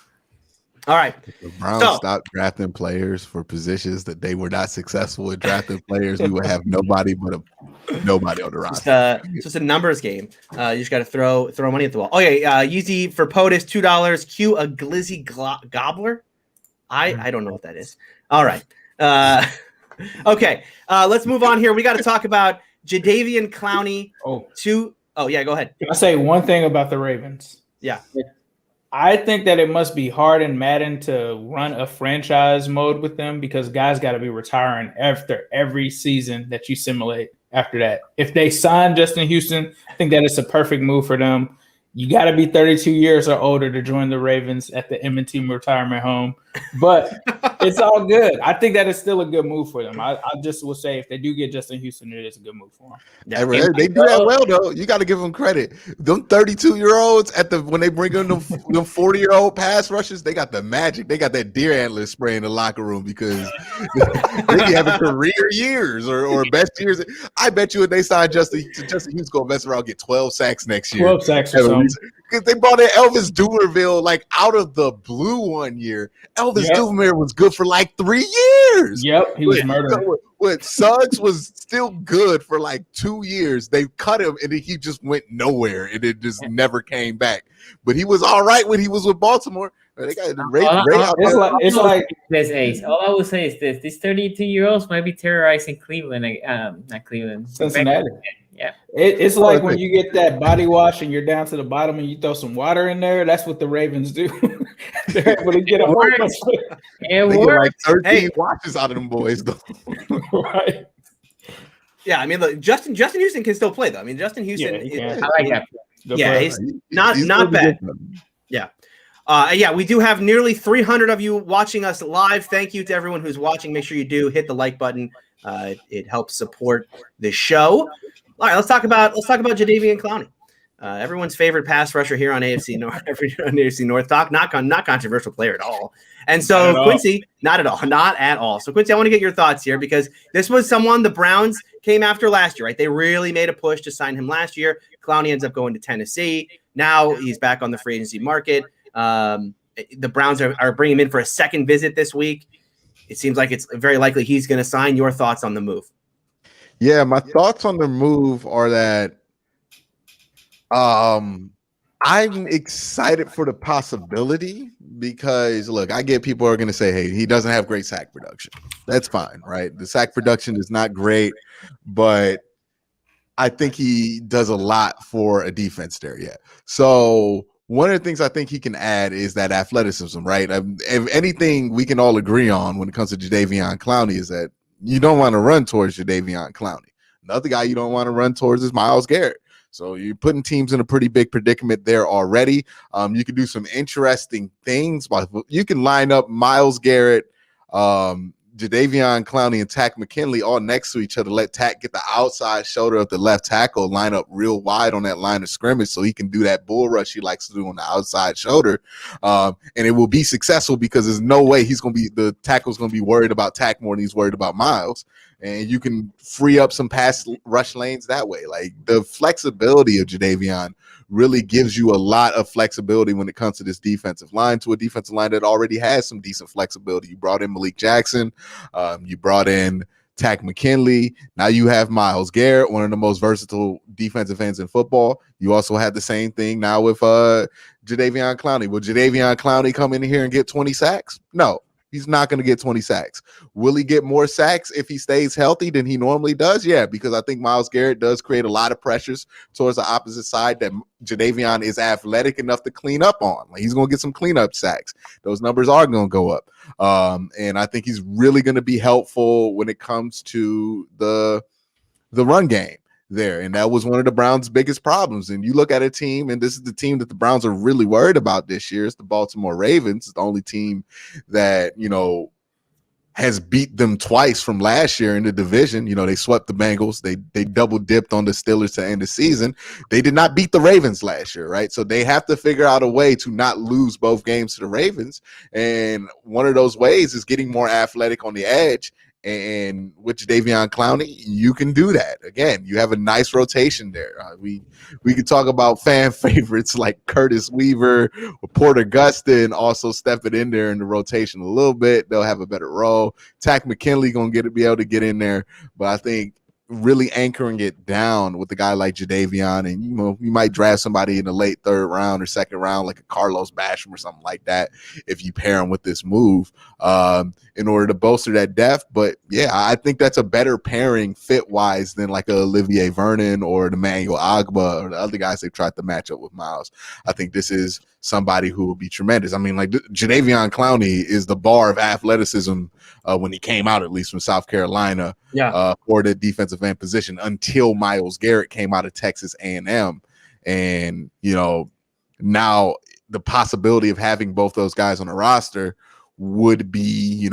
All right. If the Browns stopped drafting players for positions that they were not successful at drafting players, we would have nobody on the roster. It's just a numbers game. You just got to throw money at the wall. Okay, Yeezy for POTUS, $2. Cue a glizzy gobbler. I don't know what that is. All right. Okay, let's move on here. We got to talk about Jadaveon Clowney. Oh, yeah, go ahead. Can I say one thing about the Ravens? Yeah. I think that it must be hard in Madden to run a franchise mode with them because guys got to be retiring after every season that you simulate after that. If they sign Justin Houston, I think that it's a perfect move for them. You got to be 32 years or older to join the Ravens at the M&T retirement home. But it's all good. I think that is still a good move for them. I just will say if they do get Justin Houston, it is a good move for them. Yeah, they do that well, though. You got to give them credit. Them 32-year-olds when they bring in them 40-year-old pass rushers, they got the magic. They got that deer antler spray in the locker room because they be having career years or best years. I bet you if they sign Justin Houston, going to mess around and get 12 sacks next year. 12 sacks or something. because they brought in Elvis Dumervil like out of the blue one year. Elvis Dumervil was good for like 3 years. Yep, he was murdering. When Suggs was still good for like 2 years, they cut him and he just went nowhere and it just never came back. But he was all right when he was with Baltimore. They got Ray out there. It's like this, Ace. All I will say is this: these 32-year-olds might be terrorizing Cleveland, not Cleveland, Cincinnati. Yeah, it's like when you get that body wash and you're down to the bottom and you throw some water in there. That's what the Ravens do. They're able to get a whole bunch. It They get like works. 13 watches out of them boys, though. Right. Yeah, I mean, look, Justin Houston can still play though. I mean, Justin Houston. I like that. He's not bad. Yeah, we do have nearly 300 of you watching us live. Thank you to everyone who's watching. Make sure you do hit the like button. It helps support the show. All right, let's talk about Jadaveon Clowney, everyone's favorite pass rusher here on AFC North. On AFC North Talk, not controversial player at all. And so Quincy, not at all. So Quincy, I want to get your thoughts here because this was someone the Browns came after last year, right? They really made a push to sign him last year. Clowney ends up going to Tennessee. Now he's back on the free agency market. The Browns are bringing him in for a second visit this week. It seems like it's very likely he's going to sign. Your thoughts on the move? Yeah, my thoughts on the move are that I'm excited for the possibility because, look, I get people are going to say, hey, he doesn't have great sack production. That's fine, right? The sack production is not great, but I think he does a lot for a defense there yet. So one of the things I think he can add is that athleticism, right? If anything we can all agree on when it comes to Jadaveon Clowney is that you don't want to run towards Jadaveon Clowney. Another guy you don't want to run towards is Myles Garrett. So you're putting teams in a pretty big predicament there already. You can do some interesting things. You can line up Myles Garrett, Jadaveon Clowney, and Takk McKinley all next to each other. Let Takk get the outside shoulder of the left tackle, line up real wide on that line of scrimmage so he can do that bull rush he likes to do on the outside shoulder. And it will be successful because there's no way the tackle's going to be worried about Takk more than he's worried about Myles. And you can free up some pass rush lanes that way. Like the flexibility of Jadaveon really gives you a lot of flexibility when it comes to this defensive line, to a defensive line that already has some decent flexibility. You brought in Malik Jackson. You brought in Takk McKinley. Now you have Myles Garrett, one of the most versatile defensive ends in football. You also had the same thing now with Jadaveon Clowney. Will Jadaveon Clowney come in here and get 20 sacks? No. He's not going to get 20 sacks. Will he get more sacks if he stays healthy than he normally does? Yeah, because I think Myles Garrett does create a lot of pressures towards the opposite side that Jadaveon is athletic enough to clean up on. Like he's going to get some cleanup sacks. Those numbers are going to go up. And I think he's really going to be helpful when it comes to the run game there. And that was one of the Browns' biggest problems. And you look at a team, and this is the team that the Browns are really worried about this year. It's the Baltimore Ravens. It's the only team that, has beat them twice from last year in the division. They swept the Bengals. They double dipped on the Steelers to end the season. They did not beat the Ravens last year, right? So they have to figure out a way to not lose both games to the Ravens. And one of those ways is getting more athletic on the edge. And with Jadaveon Clowney, you can do that. Again, you have a nice rotation there. We could talk about fan favorites like Curtis Weaver or Porter Gustin also stepping in there in the rotation a little bit. They'll have a better role. Takk McKinley gonna be able to get in there, but I think really anchoring it down with a guy like Jadaveon, and you might draft somebody in the late third round or second round, like a Carlos Basham or something like that, if you pair him with this move, in order to bolster that depth. But yeah, I think that's a better pairing fit wise than like a Olivier Vernon or the Emmanuel Agba or the other guys they've tried to match up with Myles. I think this is somebody who will be tremendous. I mean, like Jadaveon Clowney is the bar of athleticism when he came out, at least from South Carolina, for the defensive end position until Myles Garrett came out of Texas A&M. And, now the possibility of having both those guys on the roster would be,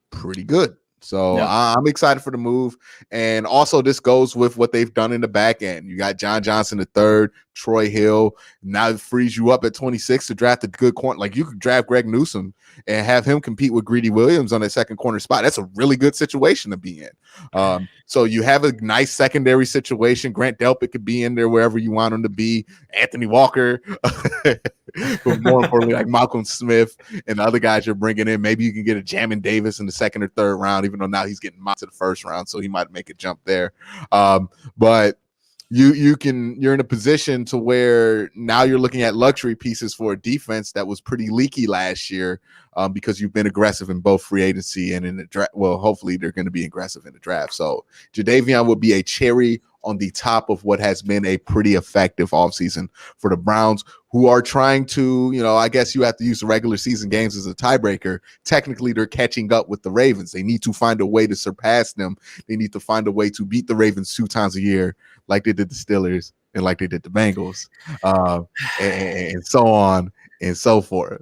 pretty good. So Yeah. I'm excited for the move. And also this goes with what they've done in the back end. You got John Johnson III, Troy Hill. Now it frees you up at 26 to draft a good corner. Like you could draft Greg Newsome and have him compete with Greedy Williams on that second corner spot. That's a really good situation to be in. So you have a nice secondary situation. Grant Delpit could be in there wherever you want him to be. Anthony Walker, but more importantly, like Malcolm Smith and the other guys you're bringing in. Maybe you can get a Jamin Davis in the second or third round, even though now he's getting mocked to the first round, so he might make a jump there. But you're in a position to where now you're looking at luxury pieces for a defense that was pretty leaky last year, because you've been aggressive in both free agency and in the draft. Well, hopefully they're going to be aggressive in the draft. So Jadaveon would be a cherry on the top of what has been a pretty effective offseason for the Browns, who are trying to, I guess you have to use the regular season games as a tiebreaker. Technically, they're catching up with the Ravens. They need to find a way to surpass them. They need to find a way to beat the Ravens 2 times a year, like they did the Steelers and like they did the Bengals, and so on and so forth,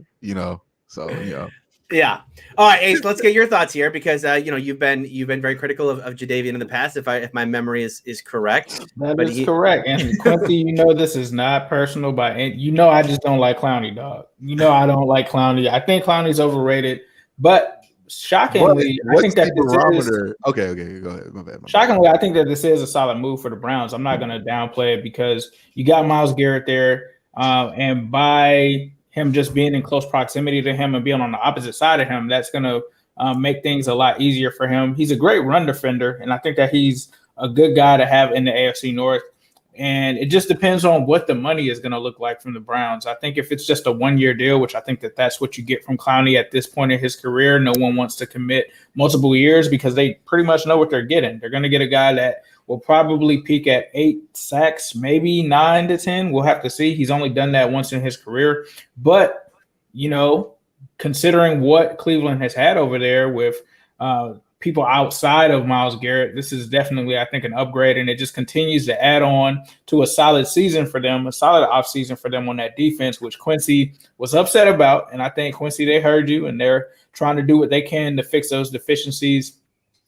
Yeah. All right, Ace, let's get your thoughts here because you've been very critical of Jadaveon in the past, if my memory is correct. That is correct. And Quincy, this is not personal I just don't like Clowney, dog. I don't like Clowney. I think Clowney's overrated, but shockingly, I think that this is okay, go ahead. My bad. Shockingly, I think that this is a solid move for the Browns. I'm not going to downplay it because you got Myles Garrett there, and by him just being in close proximity to him and being on the opposite side of him, that's going to make things a lot easier for him. He's a great run defender, and I think that he's a good guy to have in the AFC North. And it just depends on what the money is going to look like from the Browns. I think if it's just a 1-year deal, which I think that that's what you get from Clowney at this point in his career, no one wants to commit multiple years because they pretty much know what they're getting. They're going to get a guy that will probably peak at 8 sacks, maybe 9 to 10. We'll have to see. He's only done that once in his career. But, considering what Cleveland has had over there with people outside of Myles Garrett, this is definitely, I think, an upgrade, and it just continues to add on to a solid season for them, a solid offseason for them on that defense, which Quincy was upset about. And I think, Quincy, they heard you, and they're trying to do what they can to fix those deficiencies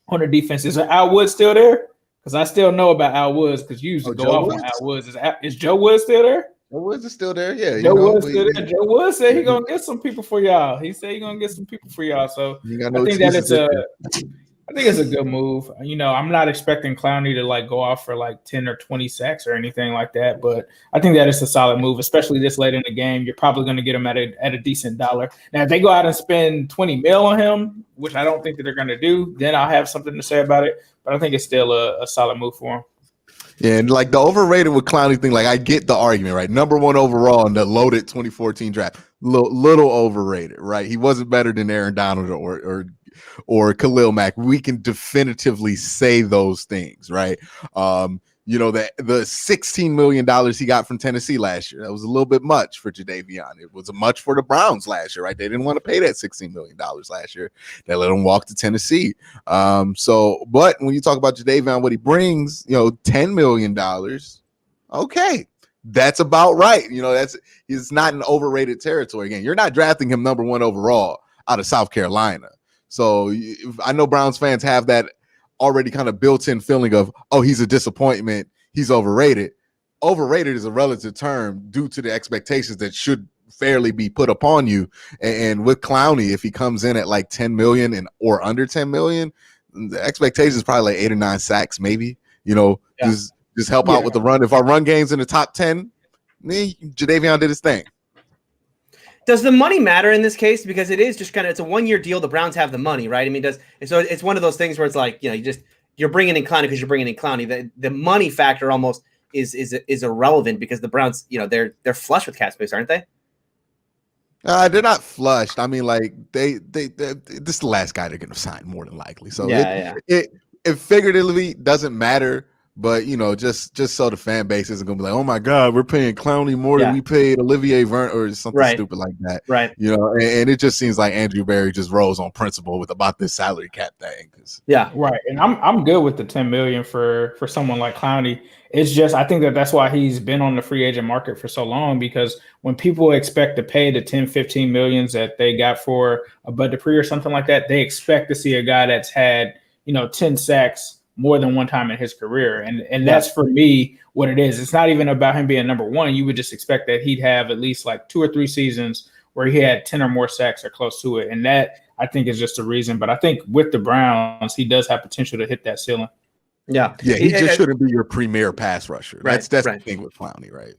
on the defense. Is Al Woods still there? Because I still know about Al Woods because you used to go off on Al Woods. Is Joe Woods still there? Joe Woods is still there, yeah. Joe Woods still there. Joe Woods said he's going to get some people for y'all. He said he's going to get some people for y'all. So I think that it's a good move. I'm not expecting Clowney to go off for 10 or 20 sacks or anything like that, but I think that it's a solid move, especially this late in the game. You're probably going to get him at a decent dollar. Now, if they go out and spend $20 million on him, which I don't think that they're going to do, then I'll have something to say about it. But I think it's still a solid move for him. Yeah, and the overrated with Clowney thing, I get the argument, right? Number 1 overall in the loaded 2014 draft, little overrated, right? He wasn't better than Aaron Donald or Khalil Mack. We can definitively say those things, right? The $16 million he got from Tennessee last year, that was a little bit much for Jadaveon. It was much for the Browns last year, right? They didn't want to pay that $16 million last year. They let him walk to Tennessee. But when you talk about Jadaveon, what he brings, $10 million, okay, that's about right. He's not an overrated territory. Again, you're not drafting him number 1 overall out of South Carolina. So I know Browns fans have that already kind of built-in feeling of, oh, he's a disappointment, he's overrated. Overrated is a relative term due to the expectations that should fairly be put upon you. And with Clowney, if he comes in at 10 million or under 10 million, the expectation is probably 8 or 9 sacks, maybe. Just help out with the run. If our run game's in the top 10, Jadaveon did his thing. Does the money matter in this case? Because it is just it's a 1-year deal. The Browns have the money, right? I mean, so it's one of those things where it's you're bringing in Clowney because you're bringing in Clowney. The money factor almost is irrelevant because the Browns, they're flush with cap space, aren't they? They're not flushed. I mean, this is the last guy they're going to sign more than likely. So it figuratively doesn't matter. But just so the fan base isn't gonna be like, oh my God, we're paying Clowney more than we paid Olivier Vernon or something stupid like that. Right. And it just seems like Andrew Berry just rose on principle about this salary cap thing. Yeah. Right. And I'm good with the $10 million for someone like Clowney. It's just I think that's why he's been on the free agent market for so long, because when people expect to pay the 10, 15 millions that they got for a Bud Dupree or something like that, they expect to see a guy that's had, 10 sacks more than one time in his career. And that's for me what it is. It's not even about him being number one. You would just expect that he'd have at least like 2 or 3 seasons where he had 10 or more sacks or close to it. And that I think is just a reason. But I think with the Browns, he does have potential to hit that ceiling. Yeah, he just shouldn't be your premier pass rusher. Right, that's the thing with Clowney, right?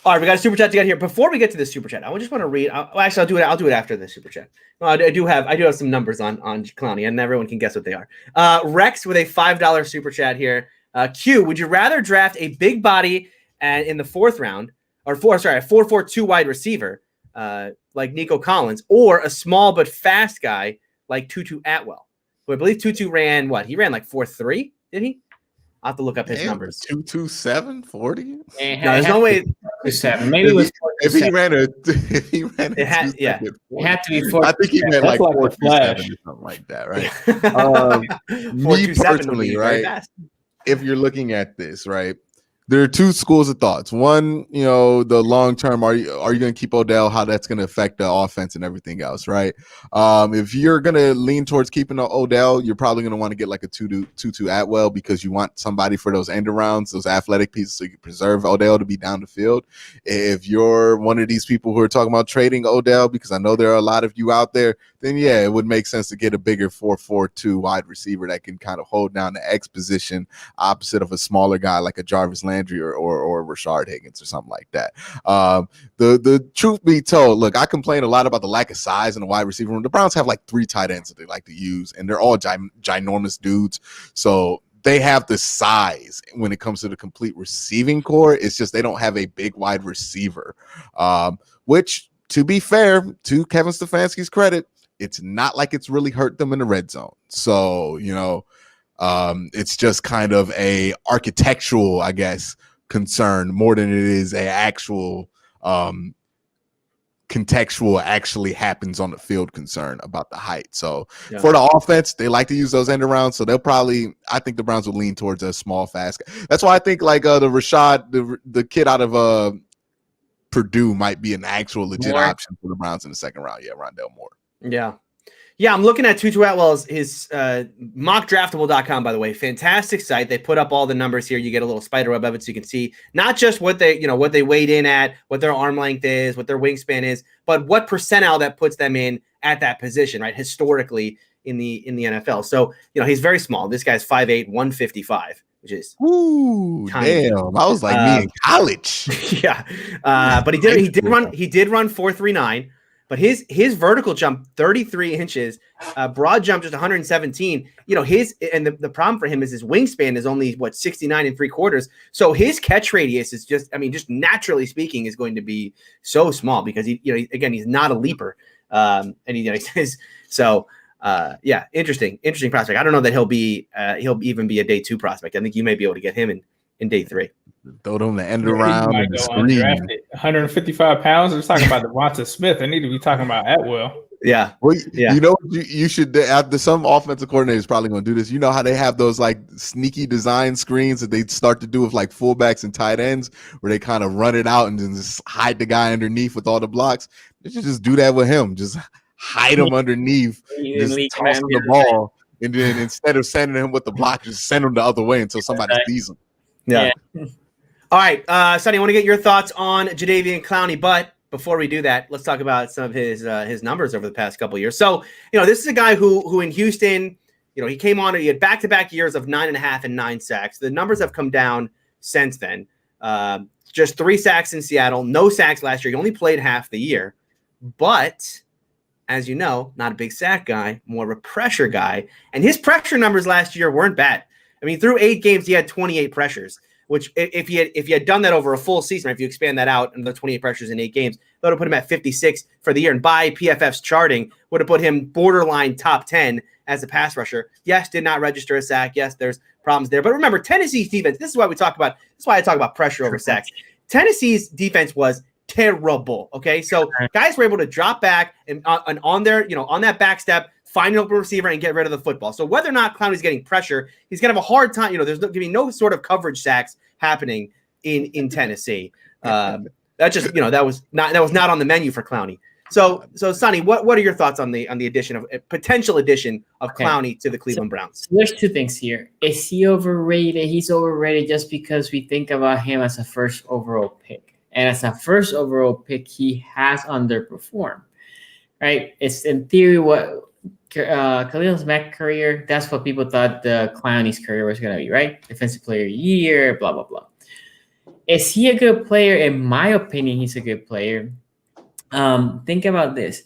All right, we got a super chat to get here. Before we get to the super chat, I just want to read. I'll do it after the super chat. I do have some numbers on Clowney, and everyone can guess what they are. Rex with a $5 super chat here. Q, would you rather draft a big body and in the 4th round, a 4.42 wide receiver like Nico Collins, or a small but fast guy like Tutu Atwell, who I believe Tutu ran what? He ran like 4.3, did he? I'll have to look up his numbers. 227 40. No, there's no way. 7. Maybe it was. If he ran a, it had to be 4. I think he ran like 427 or something like that, right? Me personally, right? If you're looking at this, right, there are 2 schools of thoughts. One, the long term, are you going to keep Odell? How that's going to affect the offense and everything else, right? If you're going to lean towards keeping Odell, you're probably going to want to get like a Tutu Atwell, because you want somebody for those end arounds, those athletic pieces, so you can preserve Odell to be down the field. If you're one of these people who are talking about trading Odell, because I know there are a lot of you out there, then yeah, it would make sense to get a bigger 4.42 wide receiver that can kind of hold down the X position opposite of a smaller guy like a Jarvis Landry or Rashard Higgins or something like that. The truth be told, look, I complain a lot about the lack of size in the wide receiver room. The Browns have like 3 tight ends that they like to use, and they're all ginormous dudes. So they have the size when it comes to the complete receiving core. It's just they don't have a big wide receiver, which, to be fair, to Kevin Stefanski's credit, it's not like it's really hurt them in the red zone. So, it's just kind of a architectural, I guess, concern more than it is a actual contextual actually happens on the field concern about the height. So for the offense, they like to use those end arounds. So I think the Browns will lean towards a small, fast guy. That's why I think like the Rashad, the kid out of Purdue might be an actual legit option for the Browns in the 2nd round. Yeah, Rondell Moore. Yeah, I'm looking at Tutu Atwell's his mockdraftable.com, by the way. Fantastic site. They put up all the numbers here. You get a little spider web of it so you can see not just what they weighed in at, what their arm length is, what their wingspan is, but what percentile that puts them in at that position, right? Historically in the NFL. So, he's very small. This guy's 5'8", 155, which is tiny. Damn. I was like me in college. Yeah. But he did run 4.39. But his vertical jump 33 inches, broad jump just 117. The problem for him is his wingspan is only 69 3/4. So his catch radius is just naturally speaking is going to be so small because he's not a leaper. Interesting prospect. I don't know that he'll even be a day 2 prospect. I think you may be able to get him in day 3. Throw them the end around and the screen. 155 pounds. We're talking about Devonta Smith. They need to be talking about Atwell. Yeah. Well, you should. After some offensive coordinators probably going to do this. You know how they have those like sneaky design screens that they start to do with like fullbacks and tight ends, where they kind of run it out and then just hide the guy underneath with all the blocks. They should just do that with him. Just hide him underneath. Just toss him the ball, and then instead of sending him with the block, just send him the other way until somebody sees him. Yeah. All right, Sonny, I want to get your thoughts on Jadaveon Clowney, but before we do that, let's talk about some of his numbers over the past couple of years. So, this is a guy who in Houston, he came on, he had back-to-back years of 9.5 and 9 sacks. The numbers have come down since then. Just 3 sacks in Seattle, no sacks last year. He only played half the year, but as you know, not a big sack guy, more of a pressure guy. And his pressure numbers last year weren't bad. Through 8 games, he had 28 pressures, which if you had done that over a full season, if you expand that out and the 28 pressures in 8 games, that would have put him at 56 for the year. And by PFF's charting, would have put him borderline top 10 as a pass rusher. Yes, did not register a sack. Yes, there's problems there. But remember, Tennessee's defense, this is why I talk about pressure over sacks. Tennessee's defense was terrible. Okay. So guys were able to drop back and on their, on that back step, find an open receiver and get rid of the football. So whether or not Clowney's getting pressure, he's gonna have a hard time. There's going to be no sort of coverage sacks happening in Tennessee. That just, that was not on the menu for Clowney. So Sonny, what are your thoughts on the addition of potential addition of Clowney to the Cleveland Browns? So there's 2 things here. Is he overrated? He's overrated just because we think about him as a first overall pick. And as a first overall pick, he has underperformed, right? It's in theory what Khalil Mack's career, that's what people thought the Clowney's career was going to be, right? Defensive player of the year, blah, blah, blah. Is he a good player? In my opinion, he's a good player. Think about this.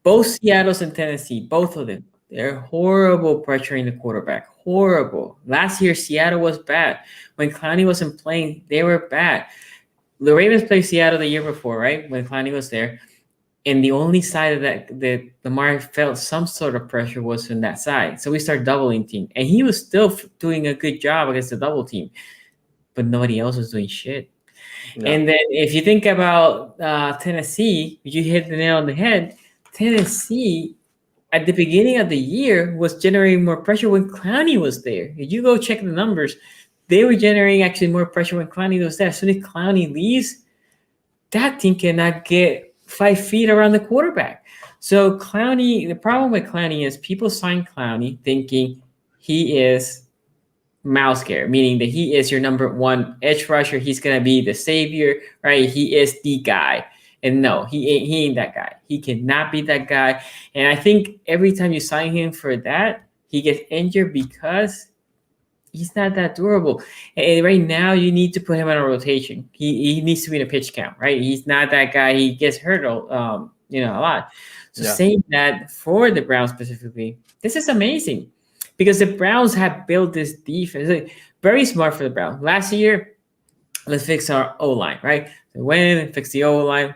Both Seattle's and Tennessee, both of them, they're horrible pressuring the quarterback. Horrible. Last year, Seattle was bad. When Clowney wasn't playing, they were bad. The Ravens played Seattle the year before, right? When Clowney was there. And the only side of that Lamar felt some sort of pressure was from that side. So we started doubling team. And he was still doing a good job against the double team. But nobody else was doing shit. No. And then if you think about Tennessee, you hit the nail on the head. Tennessee, at the beginning of the year, was generating more pressure when Clowney was there. If you go check the numbers, they were generating actually more pressure when Clowney was there. As soon as Clowney leaves, that team cannot get 5 feet around the quarterback. So Clowney, the problem with Clowney is people sign Clowney thinking he is mouse care, meaning that he is your number 1 edge rusher. He's going to be the savior, right? He is the guy. And no, he ain't that guy. He cannot be that guy. And I think every time you sign him for that, he gets injured because he's not that durable. And right now, you need to put him on a rotation. He needs to be in a pitch count, right? He's not that guy. He gets hurt, a lot. So saying that for the Browns specifically, this is amazing because the Browns have built this defense. Very smart for the Browns. Last year, let's fix our O-line, right? They went in and fixed the O-line.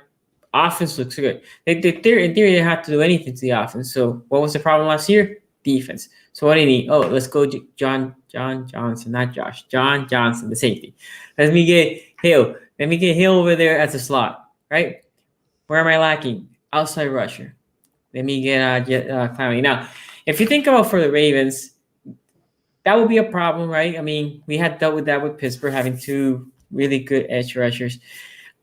Offense looks good. In theory, they didn't have to do anything to the offense. So what was the problem last year? Defense. So what do you need? Oh, let's go John Johnson, not Josh. John Johnson, the safety. Let me get Hill. Let me get Hill over there as a slot, right? Where am I lacking? Outside rusher. Let me get Clowney. Now, if you think about for the Ravens, that would be a problem, right? I mean, we had dealt with that with Pittsburgh having 2 really good edge rushers.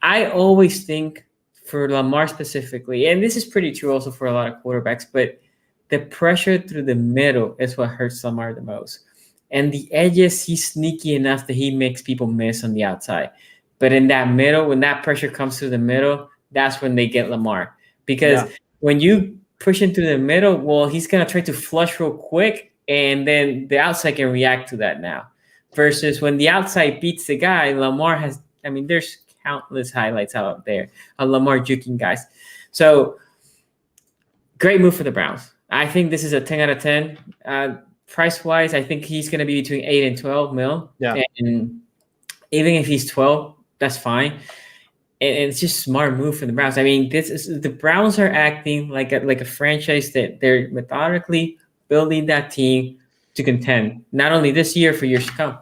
I always think for Lamar specifically, and this is pretty true also for a lot of quarterbacks, but the pressure through the middle is what hurts Lamar the most. And the edges, he's sneaky enough that he makes people miss on the outside. But in that middle, when that pressure comes through the middle, that's when they get Lamar. Because when you push him through the middle, well, he's going to try to flush real quick, and then the outside can react to that now. Versus when the outside beats the guy, Lamar has, there's countless highlights out there of Lamar juking guys. So, great move for the Browns. I think this is a 10 out of 10. Price-wise, I think he's going to be between 8 and 12 mil. Yeah. And even if he's 12, that's fine. And it's just a smart move for the Browns. The Browns are acting like a franchise that they're methodically building that team to contend, not only this year, for years to come.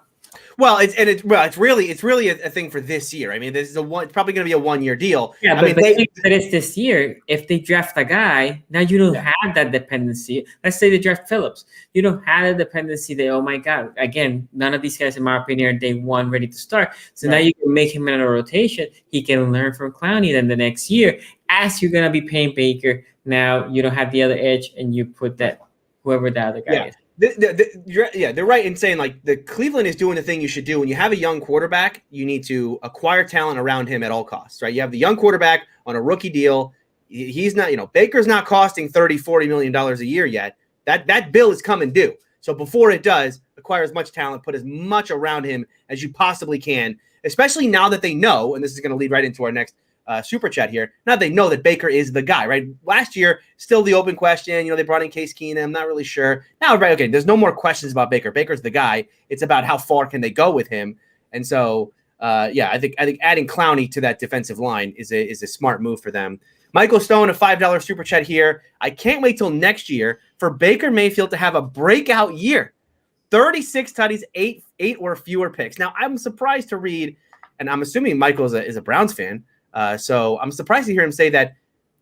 Well, it's really a thing for this year. This is it's probably going to be a 1-year deal. Yeah, but it's this year. If they draft a guy, now you don't have that dependency. Let's say they draft Phillips. You don't have the dependency that, oh my God, again, none of these guys, in my opinion, are day one ready to start. So now you can make him in a rotation. He can learn from Clowney. Then the next year, as you're going to be paying Baker, now you don't have the other edge, and you put that whoever the other guy is. They're right in saying the Cleveland is doing the thing you should do. When you have a young quarterback, you need to acquire talent around him at all costs, right? You have the young quarterback on a rookie deal. He's not, Baker's not costing $30-40 million a year yet. That bill is coming due. So before it does, acquire as much talent, put as much around him as you possibly can, especially now that they know, and this is going to lead right into our next super chat here. Now they know that Baker is the guy, right? Last year, still the open question. They brought in Case Keenum. I'm not really sure. Now, right, okay, there's no more questions about Baker. Baker's the guy. It's about how far can they go with him. And so, I think adding Clowney to that defensive line is a smart move for them. Michael Stone, a $5 super chat here. I can't wait till next year for Baker Mayfield to have a breakout year. 36 tutties, 8 or fewer picks. Now, I'm surprised to read, and I'm assuming Michael is a Browns fan, so I'm surprised to hear him say that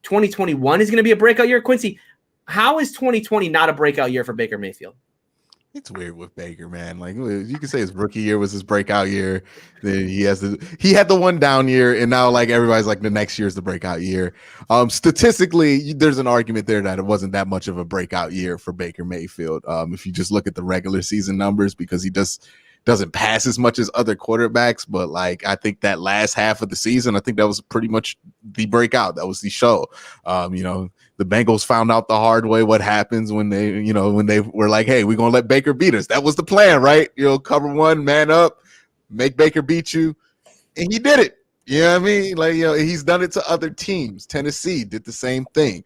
2021 is going to be a breakout year. Quincy, how is 2020 not a breakout year for Baker Mayfield? It's weird with Baker, man. Like you can say his rookie year was his breakout year. Then he had the one down year, and now like everybody's like the next year is the breakout year. Statistically, there's an argument there that it wasn't that much of a breakout year for Baker Mayfield. If you just look at the regular season numbers, because he doesn't pass as much as other quarterbacks, but like I think that last half of the season, I think that was pretty much the breakout. That was the show. The Bengals found out the hard way what happens when they were like, hey, we're gonna let Baker beat us. That was the plan, right? Cover one, man up, make Baker beat you, and he did it. You know what I mean? Like, he's done it to other teams. Tennessee did the same thing.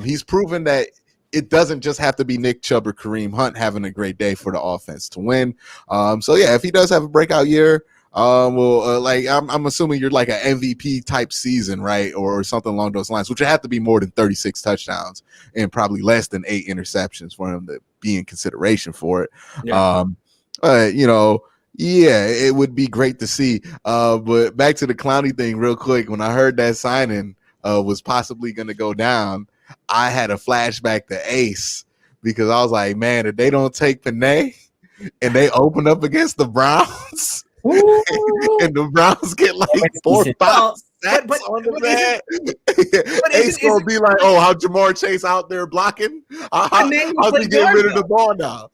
He's proven that it doesn't just have to be Nick Chubb or Kareem Hunt having a great day for the offense to win. If he does have a breakout year, I'm assuming you're like an MVP type season, right? Or something along those lines, which would have to be more than 36 touchdowns and probably less than 8 interceptions for him to be in consideration for it. Yeah. It would be great to see. But back to the Clowney thing real quick. When I heard that signing was possibly going to go down, I had a flashback to Ace, because I was like, man, if they don't take Panay and they open up against the Browns and the Browns get like 4 or 5 sacks on the bed, Ace going to be like, oh, how Jamar Chase out there blocking? How's he getting rid of the ball now?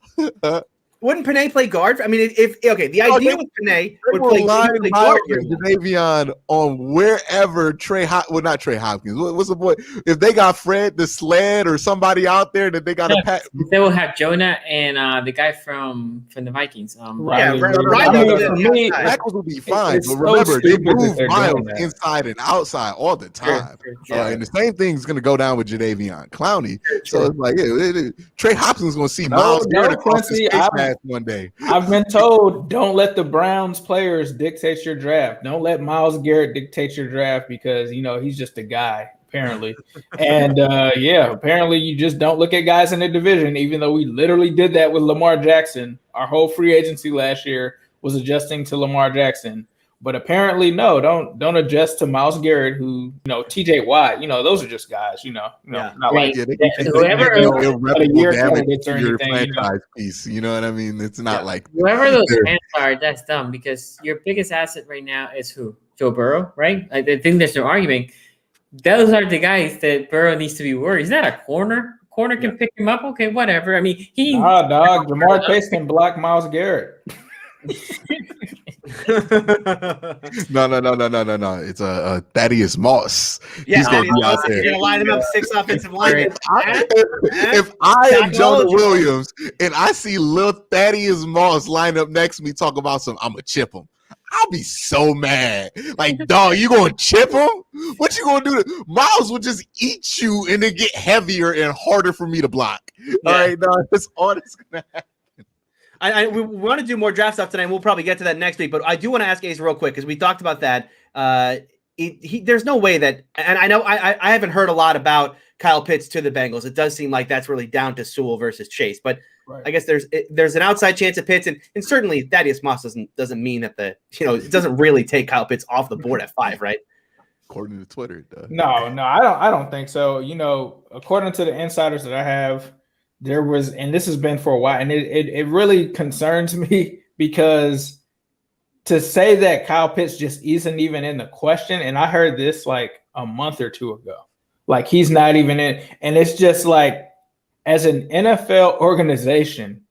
Wouldn't Panay play guard? I mean, the idea with Panay would play guard. Jadaveon on wherever not Trey Hopkins. What's the boy? If they got Fred the Sled or somebody out there that they got to pat. They will have Jonah and the guy from the Vikings. Riley will be fine. But remember, they move Miles inside and outside all the time. And the same thing is going to go down with Jadaveon Clowney. So it's like, Trey Hopkins is going to see Miles across his face one day. I've been told, don't let the Browns players dictate your draft. Don't let Myles Garrett dictate your draft, because he's just a guy, apparently. And apparently you just don't look at guys in the division, even though we literally did that with Lamar Jackson. Our whole free agency last year was adjusting to Lamar Jackson. But apparently, no, don't adjust to Myles Garrett, who, TJ Watt, those are just guys, not like whoever your franchise piece. You know what I mean? It's not like whoever those fans are. That's dumb, because your biggest asset right now is who? Joe Burrow, right? I think there's no argument. Those are the guys that Burrow needs to be worried. He's not a corner. Corner can pick him up. Okay, whatever. I mean, Jamar Chase can block Myles Garrett. No. It's a Thaddeus Moss. Yeah, he's going to be out there. You're going to line him up 6 offensive linemen. If I am Jonah Williams and I see little Thaddeus Moss line up next to me, talk about I'm going to chip him, I'll be so mad. Like, dog, you going to chip him? What you going to do? Miles will just eat you and then get heavier and harder for me to block. Yeah. All right, dog, that's all that's going to happen. We want to do more draft stuff tonight, and we'll probably get to that next week. But I do want to ask Ace real quick, because we talked about that. There's no way that, and I know I haven't heard a lot about Kyle Pitts to the Bengals. It does seem like that's really down to Sewell versus Chase. But right. I guess there's an outside chance of Pitts, and certainly Thaddeus Moss doesn't mean that it doesn't really take Kyle Pitts off the board at 5, right? According to Twitter, it does. No, I don't think so. According to the insiders that I have, there was, and this has been for a while, and it really concerns me, because to say that Kyle Pitts just isn't even in the question, and I heard this like a month or 2 ago, like he's not even in, and it's just like, as an NFL organization,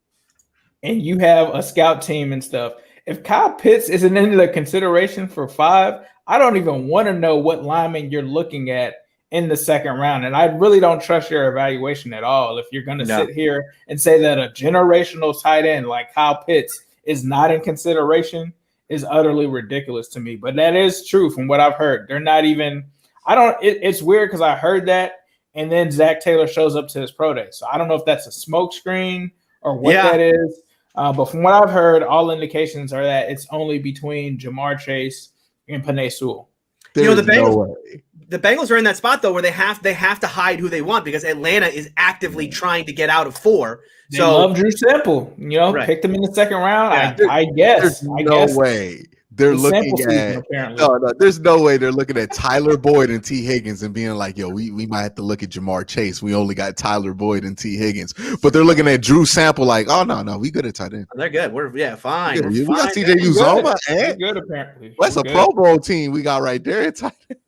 and you have a scout team and stuff, if Kyle Pitts isn't in the consideration for 5, I don't even want to know what lineman you're looking at in the second round. And I really don't trust your evaluation at all. If you're going to sit here and say that a generational tight end like Kyle Pitts is not in consideration, is utterly ridiculous to me. But that is true from what I've heard. They're not even, it's weird, because I heard that, and then Zach Taylor shows up to his pro day. So I don't know if that's a smoke screen or what that is. But from what I've heard, all indications are that it's only between Jamar Chase and Penei Sewell. There's the Bengals, no way. the Bengals are in that spot though where they have to hide who they want because Atlanta is actively trying to get out of 4. They love Drew Sample. Right. Picked him in the second round. Yeah. I guess. There's no way they're looking at. Apparently. No, there's no way they're looking at Tyler Boyd and T. Higgins and being like, "Yo, we might have to look at Jamar Chase. We only got Tyler Boyd and T. Higgins." But they're looking at Drew Sample like, "Oh no, we good at tight end. They're good. We're fine. We We're got fine. CJ Uzoma and good apparently. that's a Pro Bowl team we got right there at tight end."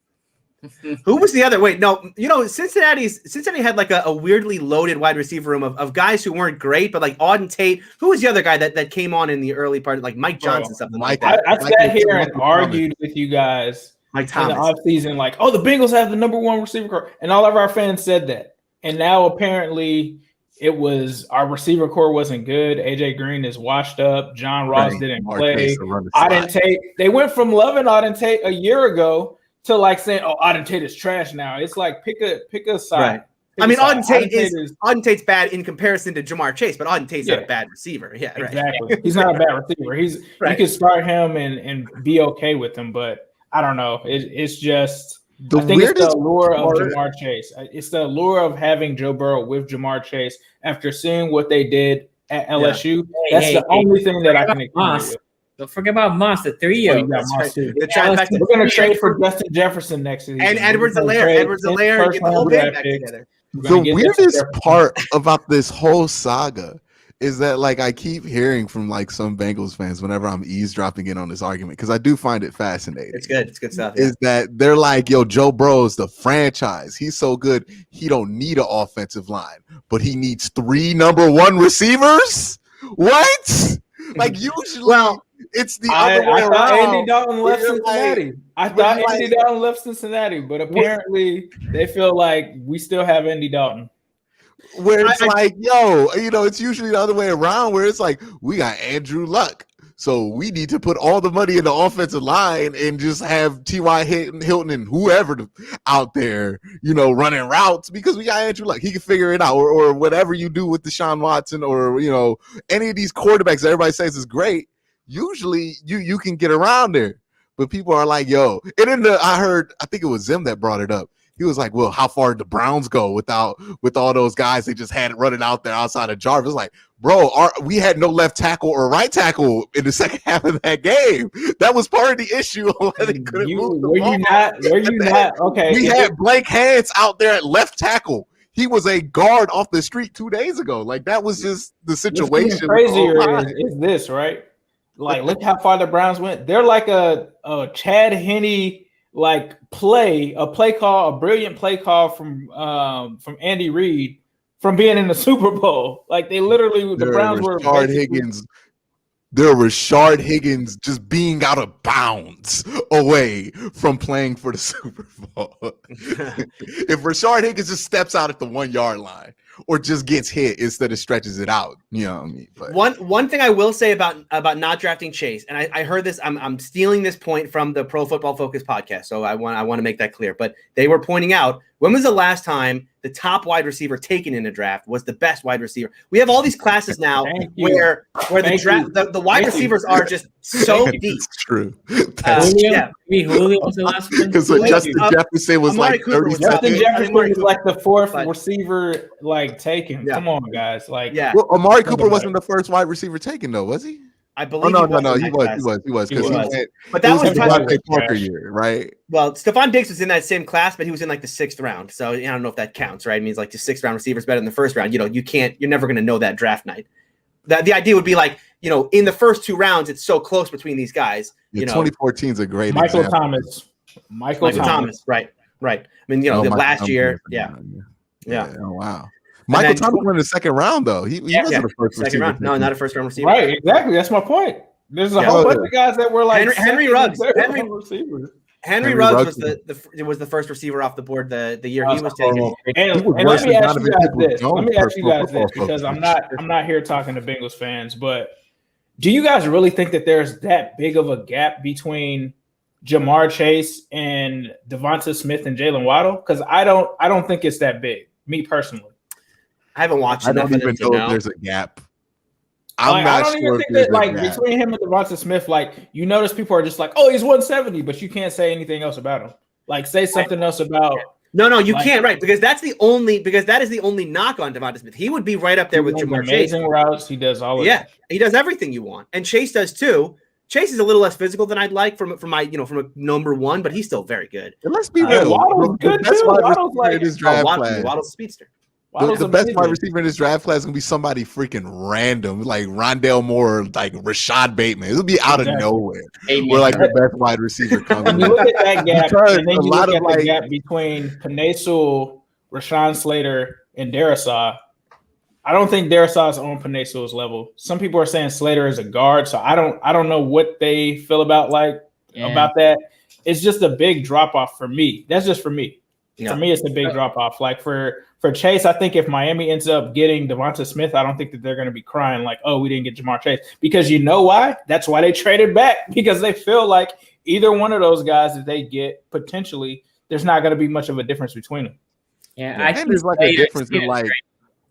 Who was the other? Wait, no. Cincinnati had like a weirdly loaded wide receiver room of guys who weren't great, but like Auden Tate. Who was the other guy that came on in the early part, like Mike Johnson, something like that? I sat here and argued with you guys Mike in the Thomas. offseason, like, the Bengals have the number 1 receiver core, and all of our fans said that. And now apparently it was our receiver core wasn't good. AJ Green is washed up. John Ross didn't play. Auden Tate. They went from loving Auden Tate a year ago to like saying, Auden Tate is trash now. It's like pick a side. Right. I mean, Auden Tate's bad in comparison to Jamar Chase, but Auden Tate's not a bad receiver. Yeah, right. Exactly. He's not a bad receiver. You can start him and be okay with him, but I don't know. It's just I think it's the allure of Jamar Chase. It's the allure of having Joe Burrow with Jamar Chase after seeing what they did at LSU. That's the only thing that I can agree with. Don't forget about Moss, the 3-year. We're going to trade for Justin Jefferson next season. And Edwards-Helaire. Get the whole band back together. The weirdest part about this whole saga is that like I keep hearing from like some Bengals fans whenever I'm eavesdropping in on this argument because I do find it fascinating. It's good stuff. Is that they're like, yo, Joe Burrow's the franchise. He's so good. He don't need an offensive line, but he needs 3 number 1 receivers. What? Like usually, it's the other way around. I thought Andy Dalton left Cincinnati. Andy Dalton left Cincinnati, but apparently they feel like we still have Andy Dalton. Where it's like, yo, it's usually the other way around where it's like, we got Andrew Luck. So we need to put all the money in the offensive line and just have T.Y. Hilton and whoever out there, running routes because we got Andrew Luck. He can figure it out or whatever you do with Deshaun Watson or, any of these quarterbacks that everybody says is great. Usually you can get around there. But people are like, yo. And then I think it was Zim that brought it up. He was like, well, how far did the Browns go with all those guys they just had running out there outside of Jarvis? Like, bro, we had no left tackle or right tackle in the second half of that game. That was part of the issue. They couldn't move the ball. Were you not? Okay. We had Blake Hance out there at left tackle. He was a guard off the street 2 days ago. Like, that was just the situation. What's crazier is this, right? Like, look how far the Browns went. They're like a Chad Henne like a brilliant play call from Andy Reid from being in the Super Bowl. Like the Browns were Higgins. There was Rashard Higgins just being out of bounds away from playing for the Super Bowl. If Rashard Higgins just steps out at the 1 yard line or just gets hit instead of stretches it out, you know what I mean? But one thing I will say about not drafting Chase, and I heard this, I'm stealing this point from the Pro Football Focus podcast, so I want to make that clear. But they were pointing out, when was the last time the top wide receiver taken in a draft was the best wide receiver? We have all these classes now where the wide receivers are just so deep. It's true. Julio was the last one. Because Justin Jefferson was Amari like Cooper 30 Justin Jefferson was like the 4th but, receiver like taken. Come on, guys. Like, well, Amari Cooper wasn't the first wide receiver taken though, was he? I believe. No, he was because he went. But that was Devontae Parker year, right? Well, Stephon Diggs was in that same class, but he was in like the 6th round. So I don't know if that counts, right? It means like the 6th round receiver's better than the 1st round. You're never going to know that draft night. The idea would be like, in the first 2 rounds, it's so close between these guys. 2014 is a great Michael example. Thomas. Michael Thomas, right. I mean, the last year, yeah. Oh wow. Michael Thomas went in the 2nd round though. He wasn't the first second receiver. round. No, not a 1st round receiver. Right, exactly. That's my point. There's a whole bunch of guys that were like Henry Ruggs. Henry Ruggs was the first receiver off the board the year he was taken. And let me ask you guys this because I'm not here talking to Bengals fans, but do you guys really think that there's that big of a gap between Jamar Chase and Devonta Smith and Jalen Waddle? Because I don't think it's that big, me personally. I haven't watched I enough don't of even it know if there's a gap. I'm I not don't sure even if think there's that a like gap. between him and Devonta Smith, like you notice people are just like, oh, he's 170, but you can't say anything else about him. Like say something else about. No, you like, can't, right? Because that is the only knock on Devonta Smith. He would be right up there with runs Jamar Chase. amazing routes. He does all of that. He does everything you want, and Chase does too. Chase is a little less physical than I'd like from a number one, but he's still very good. And let's be real. Waddle's good best too. wide Waddle's receiver in this draft class. Waddle's a speedster. The best wide receiver in this draft class is gonna be somebody freaking random, like Rondale Moore, like Rashad Bateman. It'll be out of nowhere. Where like the best wide receiver comes. When you look at that gap, Because and then a you lot look of, at the like- gap between Penei Rashawn Slater, and Darrisaw, I don't think Darrisaw's on Penei Sewell's level. Some people are saying Slater is a guard, so I don't know what they feel about that. It's just a big drop off for me. That's just for me. Yeah. For me, it's a big drop off. Like for Chase, I think if Miami ends up getting Devonta Smith, I don't think that they're going to be crying like, oh, we didn't get Jamar Chase. Because you know why? That's why they traded back, because they feel like either one of those guys that they get potentially, there's not going to be much of a difference between them. Yeah, and there's like a difference in like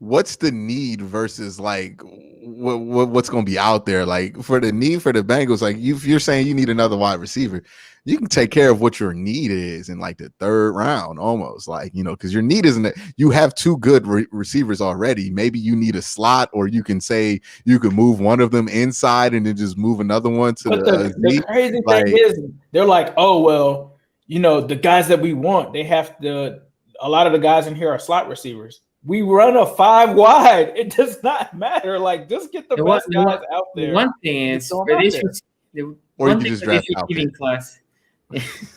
what's the need versus like what's going to be out there. Like for the need for the Bengals, like you're saying you need another wide receiver, you can take care of what your need is in like the third round almost, like, you know, because your need isn't that you have two good receivers already. Maybe you need a slot, or you can say you can move one of them inside and then just move another one to the crazy thing is they're like, oh, well, you know, the guys that we want, a lot of the guys in here are slot receivers. We run a 5 wide. It does not matter. Like, just get the best guys out there. One thing is, or you can just draft receiving class.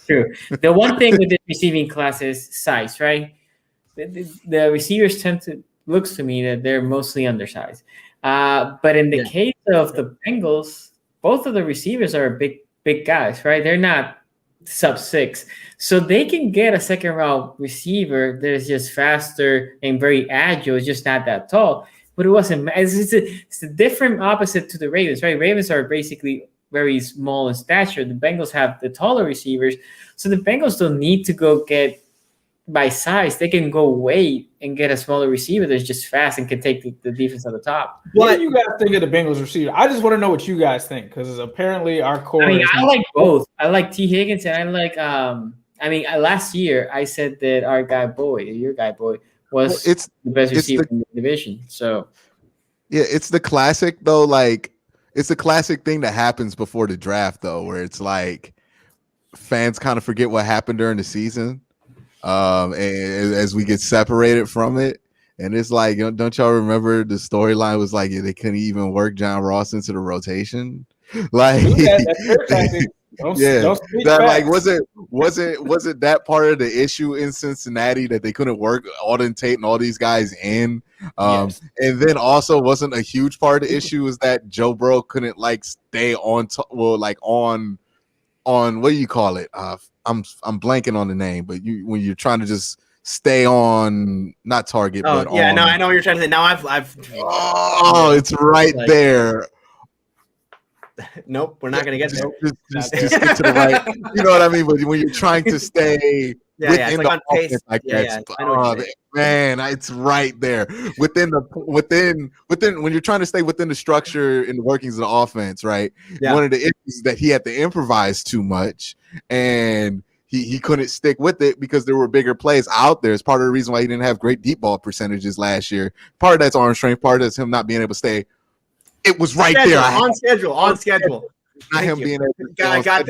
True. The one thing with the receiving class is size, right? The receivers looks to me that they're mostly undersized. But in the case of the Bengals, both of the receivers are big guys, right? They're not sub 6, so they can get a second round receiver that is just faster and very agile. It's just not that tall, but it wasn't. It's a different opposite to the Ravens, right? Ravens are basically very small in stature. The Bengals have the taller receivers, so the Bengals don't need to go get by size. They can go wait and get a smaller receiver that's just fast and can take the defense on the top. What do you guys think of the Bengals receiver? I just want to know what you guys think, because apparently our core. I mean, I like both. I like T. Higgins, and I like. Last year I said that your guy Boyd, was the best receiver in the division. So, yeah, it's the classic though. Like, it's the classic thing that happens before the draft though, where it's like fans kind of forget what happened during the season. And as we get separated from it, and it's like, don't y'all remember the storyline was like, they couldn't even work John Ross into the rotation, like wasn't that part of the issue in Cincinnati, that they couldn't work Auden Tate and all these guys in? And then also wasn't a huge part of the issue is that Joe Burrow couldn't like stay on on what do you call it? I'm blanking on the name, but when you're trying to just stay on, not target, but yeah, on, no, I know what you're trying to say. Now I've it's right there. Nope, we're not gonna get there. Just get to the right. You know what I mean? But when you're trying to stay within the offense, like man, it's right there within when you're trying to stay within the structure and the workings of the offense, right? Yeah. One of the issues is that he had to improvise too much, and he couldn't stick with it because there were bigger plays out there. It's part of the reason why he didn't have great deep ball percentages last year. Part of that's arm strength, part of that's him not being able to stay. It was right there. On schedule. Not him being able to I got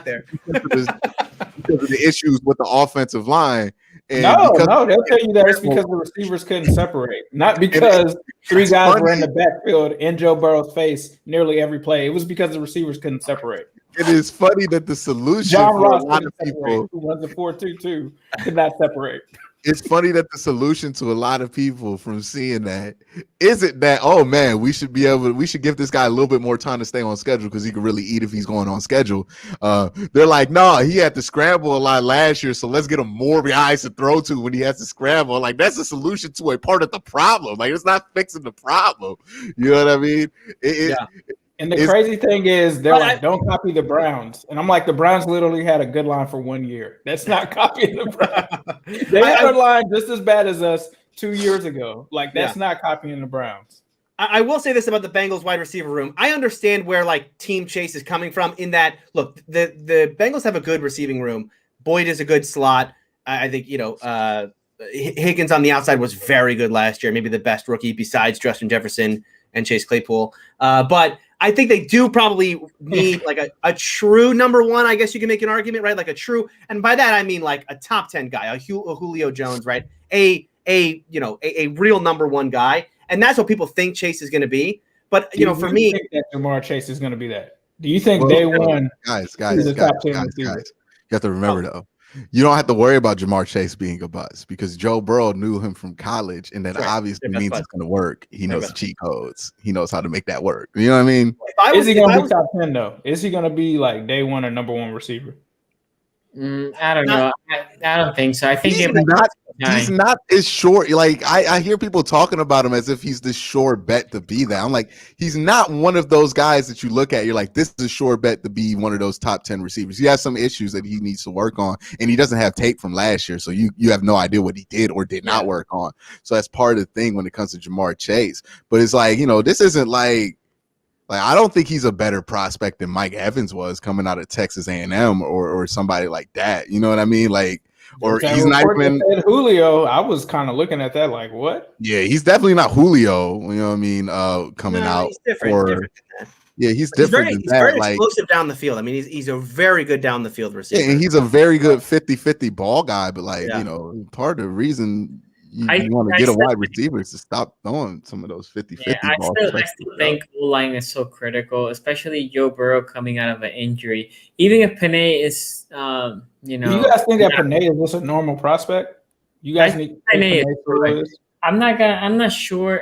there. Because of the issues with the offensive line. And no, they'll tell you that it's because the receivers couldn't separate. Not because three guys were in the backfield in Joe Burrow's face nearly every play. It was because the receivers couldn't separate. It is funny that the solution John for Ross a lot of people who runs a 4-2-2 could not separate. It's funny that the solution to a lot of people from seeing that isn't that, oh man, we should give this guy a little bit more time to stay on schedule because he can really eat if he's going on schedule. They're like, no, he had to scramble a lot last year, so let's get him more guys to throw to when he has to scramble. Like, that's a solution to a part of the problem. Like, it's not fixing the problem. You know what I mean? And the crazy thing is, they're like, don't copy the Browns. And I'm like, the Browns literally had a good line for 1 year. That's not copying the Browns. They had a line just as bad as us 2 years ago. Like, that's not copying the Browns. I will say this about the Bengals wide receiver room. I understand where like Team Chase is coming from in that, look, the Bengals have a good receiving room. Boyd is a good slot. I think, Higgins on the outside was very good last year, maybe the best rookie besides Justin Jefferson and Chase Claypool. But I think they do probably need like a true number one. I guess you can make an argument, right? Like a true, and by that I mean like a top 10 guy, a Julio Jones, right? A real number one guy, and that's what people think Chase is going to be. But for me, think that Jamar Chase is going to be that. Do you think day one, guys, you have to remember though, you don't have to worry about Jamar Chase being a bust because Joe Burrow knew him from college, and that obviously means it's going to work. He knows the cheat codes. He knows how to make that work. You know what I mean? Is he going to be top 10 though? Is he going to be like day one or number one receiver? I don't know. I don't think so. I think he's not as short. Like I hear people talking about him as if he's the sure bet to be that. I'm like, he's not one of those guys that you look at. You're like, this is a sure bet to be one of those top 10 receivers. He has some issues that he needs to work on, and he doesn't have tape from last year, so you have no idea what he did or did not work on. So that's part of the thing when it comes to Jamar Chase. But it's like, this isn't like I don't think he's a better prospect than Mike Evans was coming out of Texas A&M or somebody like that. You know what I mean? Like, or he's not even Julio. I was kind of looking at that like, what? Yeah, he's definitely not Julio. You know what I mean? Coming out. He's different. Yeah, he's different. He's very explosive down the field. I mean, he's a very good down the field receiver. Yeah, and he's a very good 50-50 ball guy. But part of the reason you want to get a wide receiver is to stop throwing some of those 50-50 balls. I still think O-line is so critical, especially Joe Burrow coming out of an injury. Even if Panay is, do you guys think that Panay is just a normal prospect? You guys need Panay I'm not sure.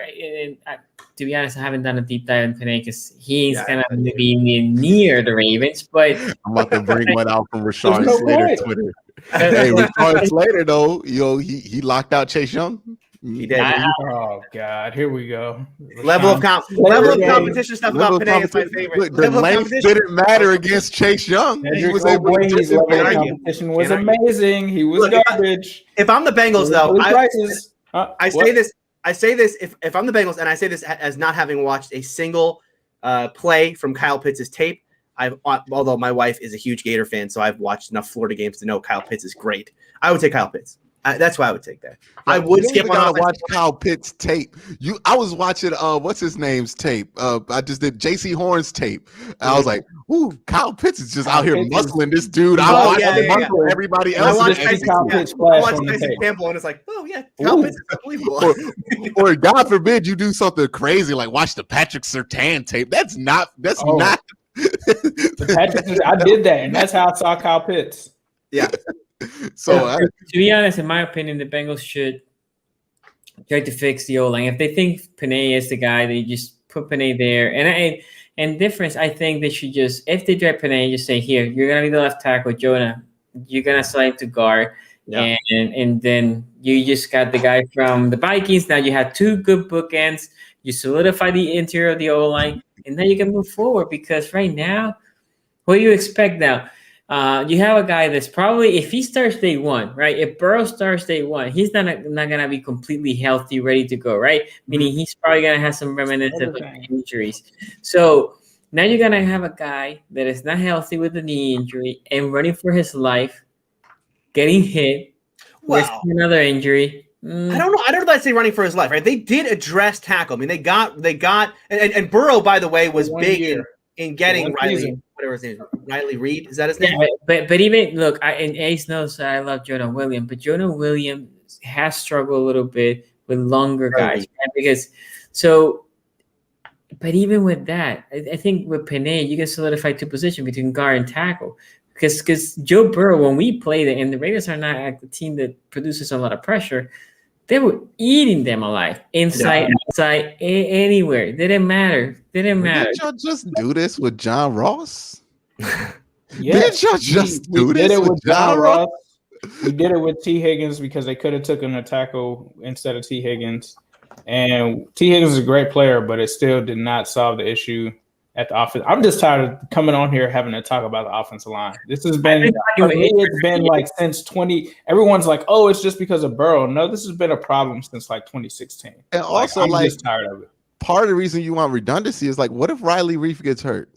To be honest, I haven't done a deep dive in Panay because he's kind of maybe near the Ravens. But I'm about to bring one out from Rashawn Slater's Twitter. Hey, Rashawn Slater though, he locked out Chase Young. He did. Oh God, here we go. Level of competition stuff about Panay is my favorite. The length didn't matter against Chase Young. He was able to competition was amazing. He was garbage. If I'm the Bengals, though, I say this. If I'm the Bengals, and I say this as not having watched a single play from Kyle Pitts' tape. Although my wife is a huge Gator fan, so I've watched enough Florida games to know Kyle Pitts is great. I would take Kyle Pitts. That's why I would take that. I would skip on. Watch Kyle Pitts tape. I was watching what's his name's tape. I just did JC Horn's tape. I was like, ooh, Kyle Pitts is just out here muscling this dude. I watched him muscle everybody else. I watched Tyson Campbell, and it's like, oh yeah, Kyle Pitts is unbelievable. or God forbid you do something crazy like watch the Patrick Surtain tape. That's not. I did that, and that's how I saw Kyle Pitts. Yeah. So to be honest, in my opinion, the Bengals should try to fix the O-line. If they think Panay is the guy, they just put Panay there. And difference, I think they should just, if they draft Panay, just say, here, you're gonna be the left tackle, Jonah. You're gonna slide to guard, and then you just got the guy from the Vikings. Now you have two good bookends. You solidify the interior of the O-line, and then you can move forward. Because right now, what do you expect now? You have a guy that's probably, if he starts day one, right? If Burrow starts day one, he's not gonna be completely healthy, ready to go, right? Meaning he's probably gonna have some remnants of injuries. So now you're gonna have a guy that is not healthy with a knee injury and running for his life, getting hit, with another injury. I don't know. I don't know if I'd say running for his life, right? They did address tackle. I mean, they got, and Burrow, by the way, was big in getting Riley. Whatever his name is, Riley Reed, is that his name? Yeah, but even look, and Ace knows that I love Jonah Williams, but Jonah Williams has struggled a little bit with longer guys, right? Because but even with that, I think with Panay, you can solidify two positions between guard and tackle. Because Joe Burrow, when we played it, and the Raiders are not a team that produces a lot of pressure, they were eating them alive, inside, outside, anywhere. Didn't matter. Didn't matter. Did y'all just do this with John Ross? Did y'all just do this with John Ross? We did it with T. Higgins because they could have taken a tackle instead of T. Higgins. And T. Higgins is a great player, but it still did not solve the issue at the offense. I'm just tired of coming on here having to talk about the offensive line. This has been, it's been like since 20. Everyone's like, oh, it's just because of Burrow. No, this has been a problem since like 2016. And also, I'm just tired of it. part of the reason you want redundancy is like, what if Riley Reef gets hurt?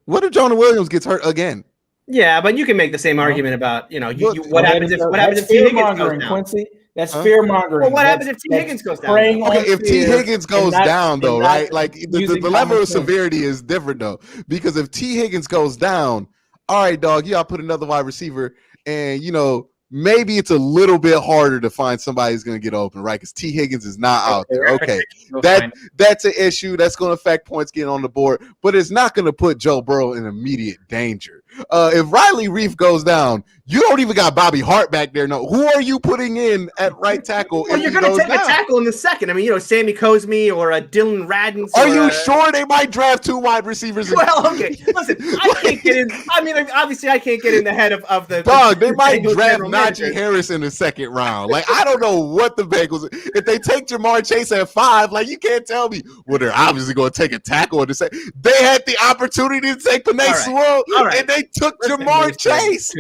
What if Jonah Williams gets hurt again? Yeah, but you can make the same argument about what happens if T Higgins goes down. Quincy? That's fear mongering. Well, what happens if T Higgins goes down? Okay, if T Higgins goes down, though, right? Like the level of severity is different, though, because if T Higgins goes down, all right, dog, you got to put another wide receiver, and maybe it's a little bit harder to find somebody who's going to get open, right? Because T Higgins is not out there. Okay, that's an issue that's going to affect points getting on the board, but it's not going to put Joe Burrow in immediate danger. If Riley Reef goes down, you don't even got Bobby Hart back there. No, who are you putting in at right tackle? Well, you're going to take a tackle in the second. I mean, Sammy Cosme or Dylan Radden. Are you sure they might draft 2 wide receivers? Well, okay. Listen, I can't get in. I mean, obviously, I can't get in the head of the dog. They might draft Najee Harris in the second round. Like, I don't know what the Bengals. If they take Jamar Chase at 5, like, you can't tell me. Well, they're obviously going to take a tackle in the second. They had the opportunity to take Penei Sewell, and they took Jamar Chase.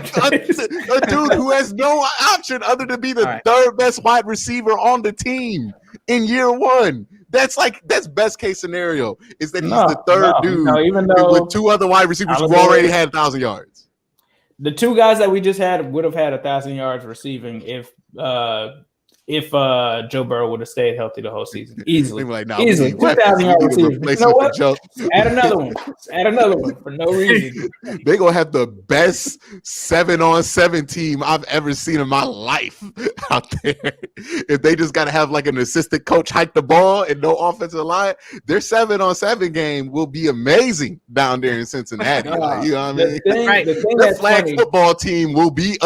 A dude who has no option other than be the third best wide receiver on the team in year 1. That's best case scenario is that he's the third dude even though with 2 other wide receivers who already had 1,000 yards. The 2 guys that we just had would have had 1,000 yards receiving if Joe Burrow would have stayed healthy the whole season. Easily. Easily. 2,000 yards receiving. You know what? Add another one for no reason. They're going to have the best 7-on-7 team I've ever seen in my life out there. If they just got to have like an assistant coach hike the ball and no offensive line, their 7-on-7 game will be amazing down there in Cincinnati. You know what I mean? The flag football team will be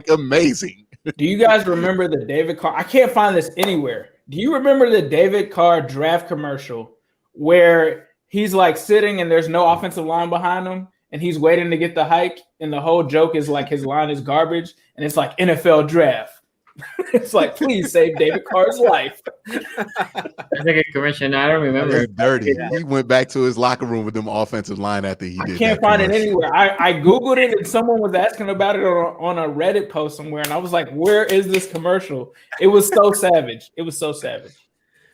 amazing. Do you guys remember the David Carr? I can't find this anywhere. Do you remember the David Carr draft commercial where he's like sitting and there's no offensive line behind him and he's waiting to get the hike and the whole joke is like his line is garbage and it's like NFL draft. It's like, please save David Carr's life. That's like a commercial. I don't remember. Dirty. He went back to his locker room with them offensive line after he did. I can't find it anywhere. I Googled it and someone was asking about it on a Reddit post somewhere, and I was like, where is this commercial? It was so savage. It was so savage.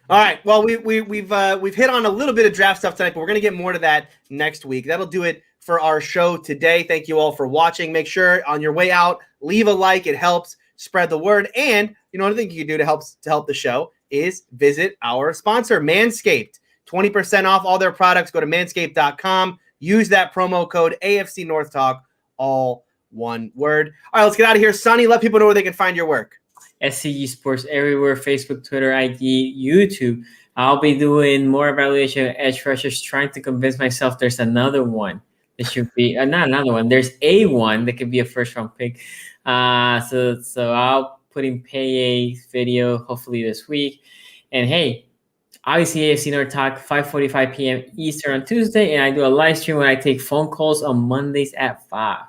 All right. Well, we've hit on a little bit of draft stuff tonight, but we're going to get more to that next week. That'll do it for our show today. Thank you all for watching. Make sure on your way out, leave a like. It helps spread the word. And another thing you can do to help the show is visit our sponsor, Manscaped. 20% off all their products. Go to manscaped.com. Use that promo code AFC North Talk, all one word. All right, let's get out of here. Sonny, let people know where they can find your work. SCG Sports everywhere, Facebook, Twitter, IG, YouTube. I'll be doing more evaluation of edge rushers, trying to convince myself there's another one. There should be not another one. There's a one that could be a first-round pick. So I'll put in a video hopefully this week. And hey, obviously AFC North Talk 5:45 p.m. Eastern on Tuesday, and I do a live stream where I take phone calls on Mondays at 5.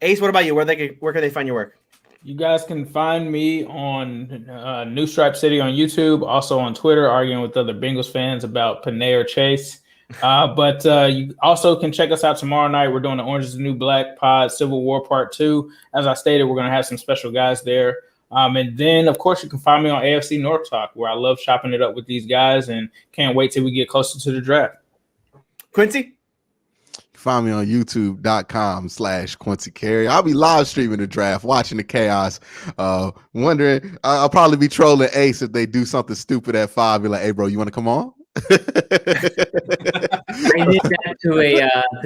Ace, what about you? Where can they find your work? You guys can find me on New Stripe City on YouTube, also on Twitter, arguing with other Bengals fans about Penei or Chase. But you also can check us out tomorrow night. We're doing the Orange is the New Black pod, Civil War Part 2. As I stated, we're going to have some special guys there. And then, of course, you can find me on AFC North Talk, where I love chopping it up with these guys and can't wait till we get closer to the draft. Quincy? Find me on youtube.com/Quincy Carey. I'll be live streaming the draft, watching the chaos, wondering. I'll probably be trolling Ace if they do something stupid at 5. Be like, hey, bro, you want to come on? I did that to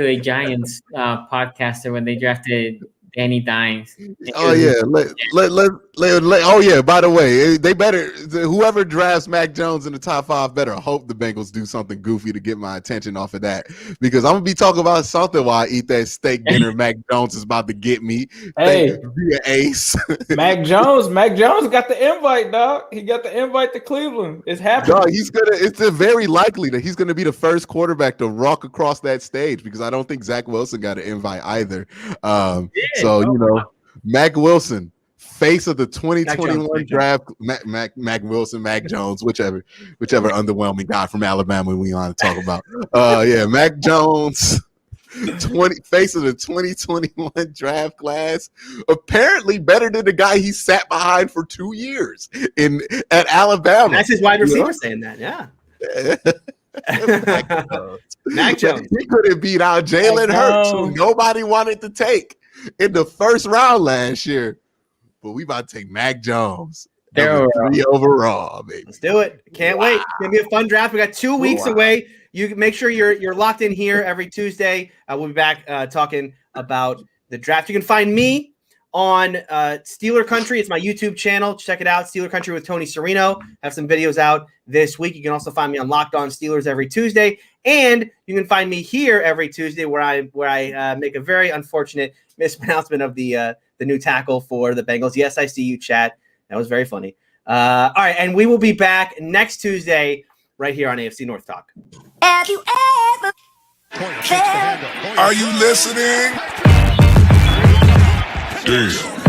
a Giants podcaster when they drafted Danny Dimes. Oh yeah, oh yeah. By the way, they better whoever drafts Mac Jones in the top 5 better hope the Bengals do something goofy to get my attention off of that, because I'm gonna be talking about something while I eat that steak dinner Mac Jones is about to get me. Hey, be an ace. Mac Jones got the invite, dog. He got the invite to Cleveland. It's happening. Dog, it's very likely that he's gonna be the first quarterback to walk across that stage, because I don't think Zach Wilson got an invite either. So, Mac Wilson, face of the 2021 draft, Mac Wilson, Mac Jones, whichever underwhelming guy from Alabama we want to talk about. Mac Jones facing the 2021 draft class. Apparently better than the guy he sat behind for 2 years at Alabama. That's his wide receiver saying that, yeah. Mac Jones. He couldn't beat out Jalen Hurts, who nobody wanted to take in the first round last year. But we about to take Mac Jones. Number 3 overall, baby. Let's do it. Can't wait. It's gonna be a fun draft. We got 2 weeks away. You can make sure you're locked in here every Tuesday. We'll be back talking about the draft. You can find me on Steeler Country. It's my YouTube channel. Check it out, Steeler Country with Tony Serino. Have some videos out this week. You can also find me on Locked On Steelers every Tuesday, and you can find me here every Tuesday where I make a very unfortunate mispronouncement of the new tackle for the Bengals. Yes, I see you, chat. That was very funny. All right, and we will be back next Tuesday right here on AFC North Talk. Have you ever? Are you listening? Damn.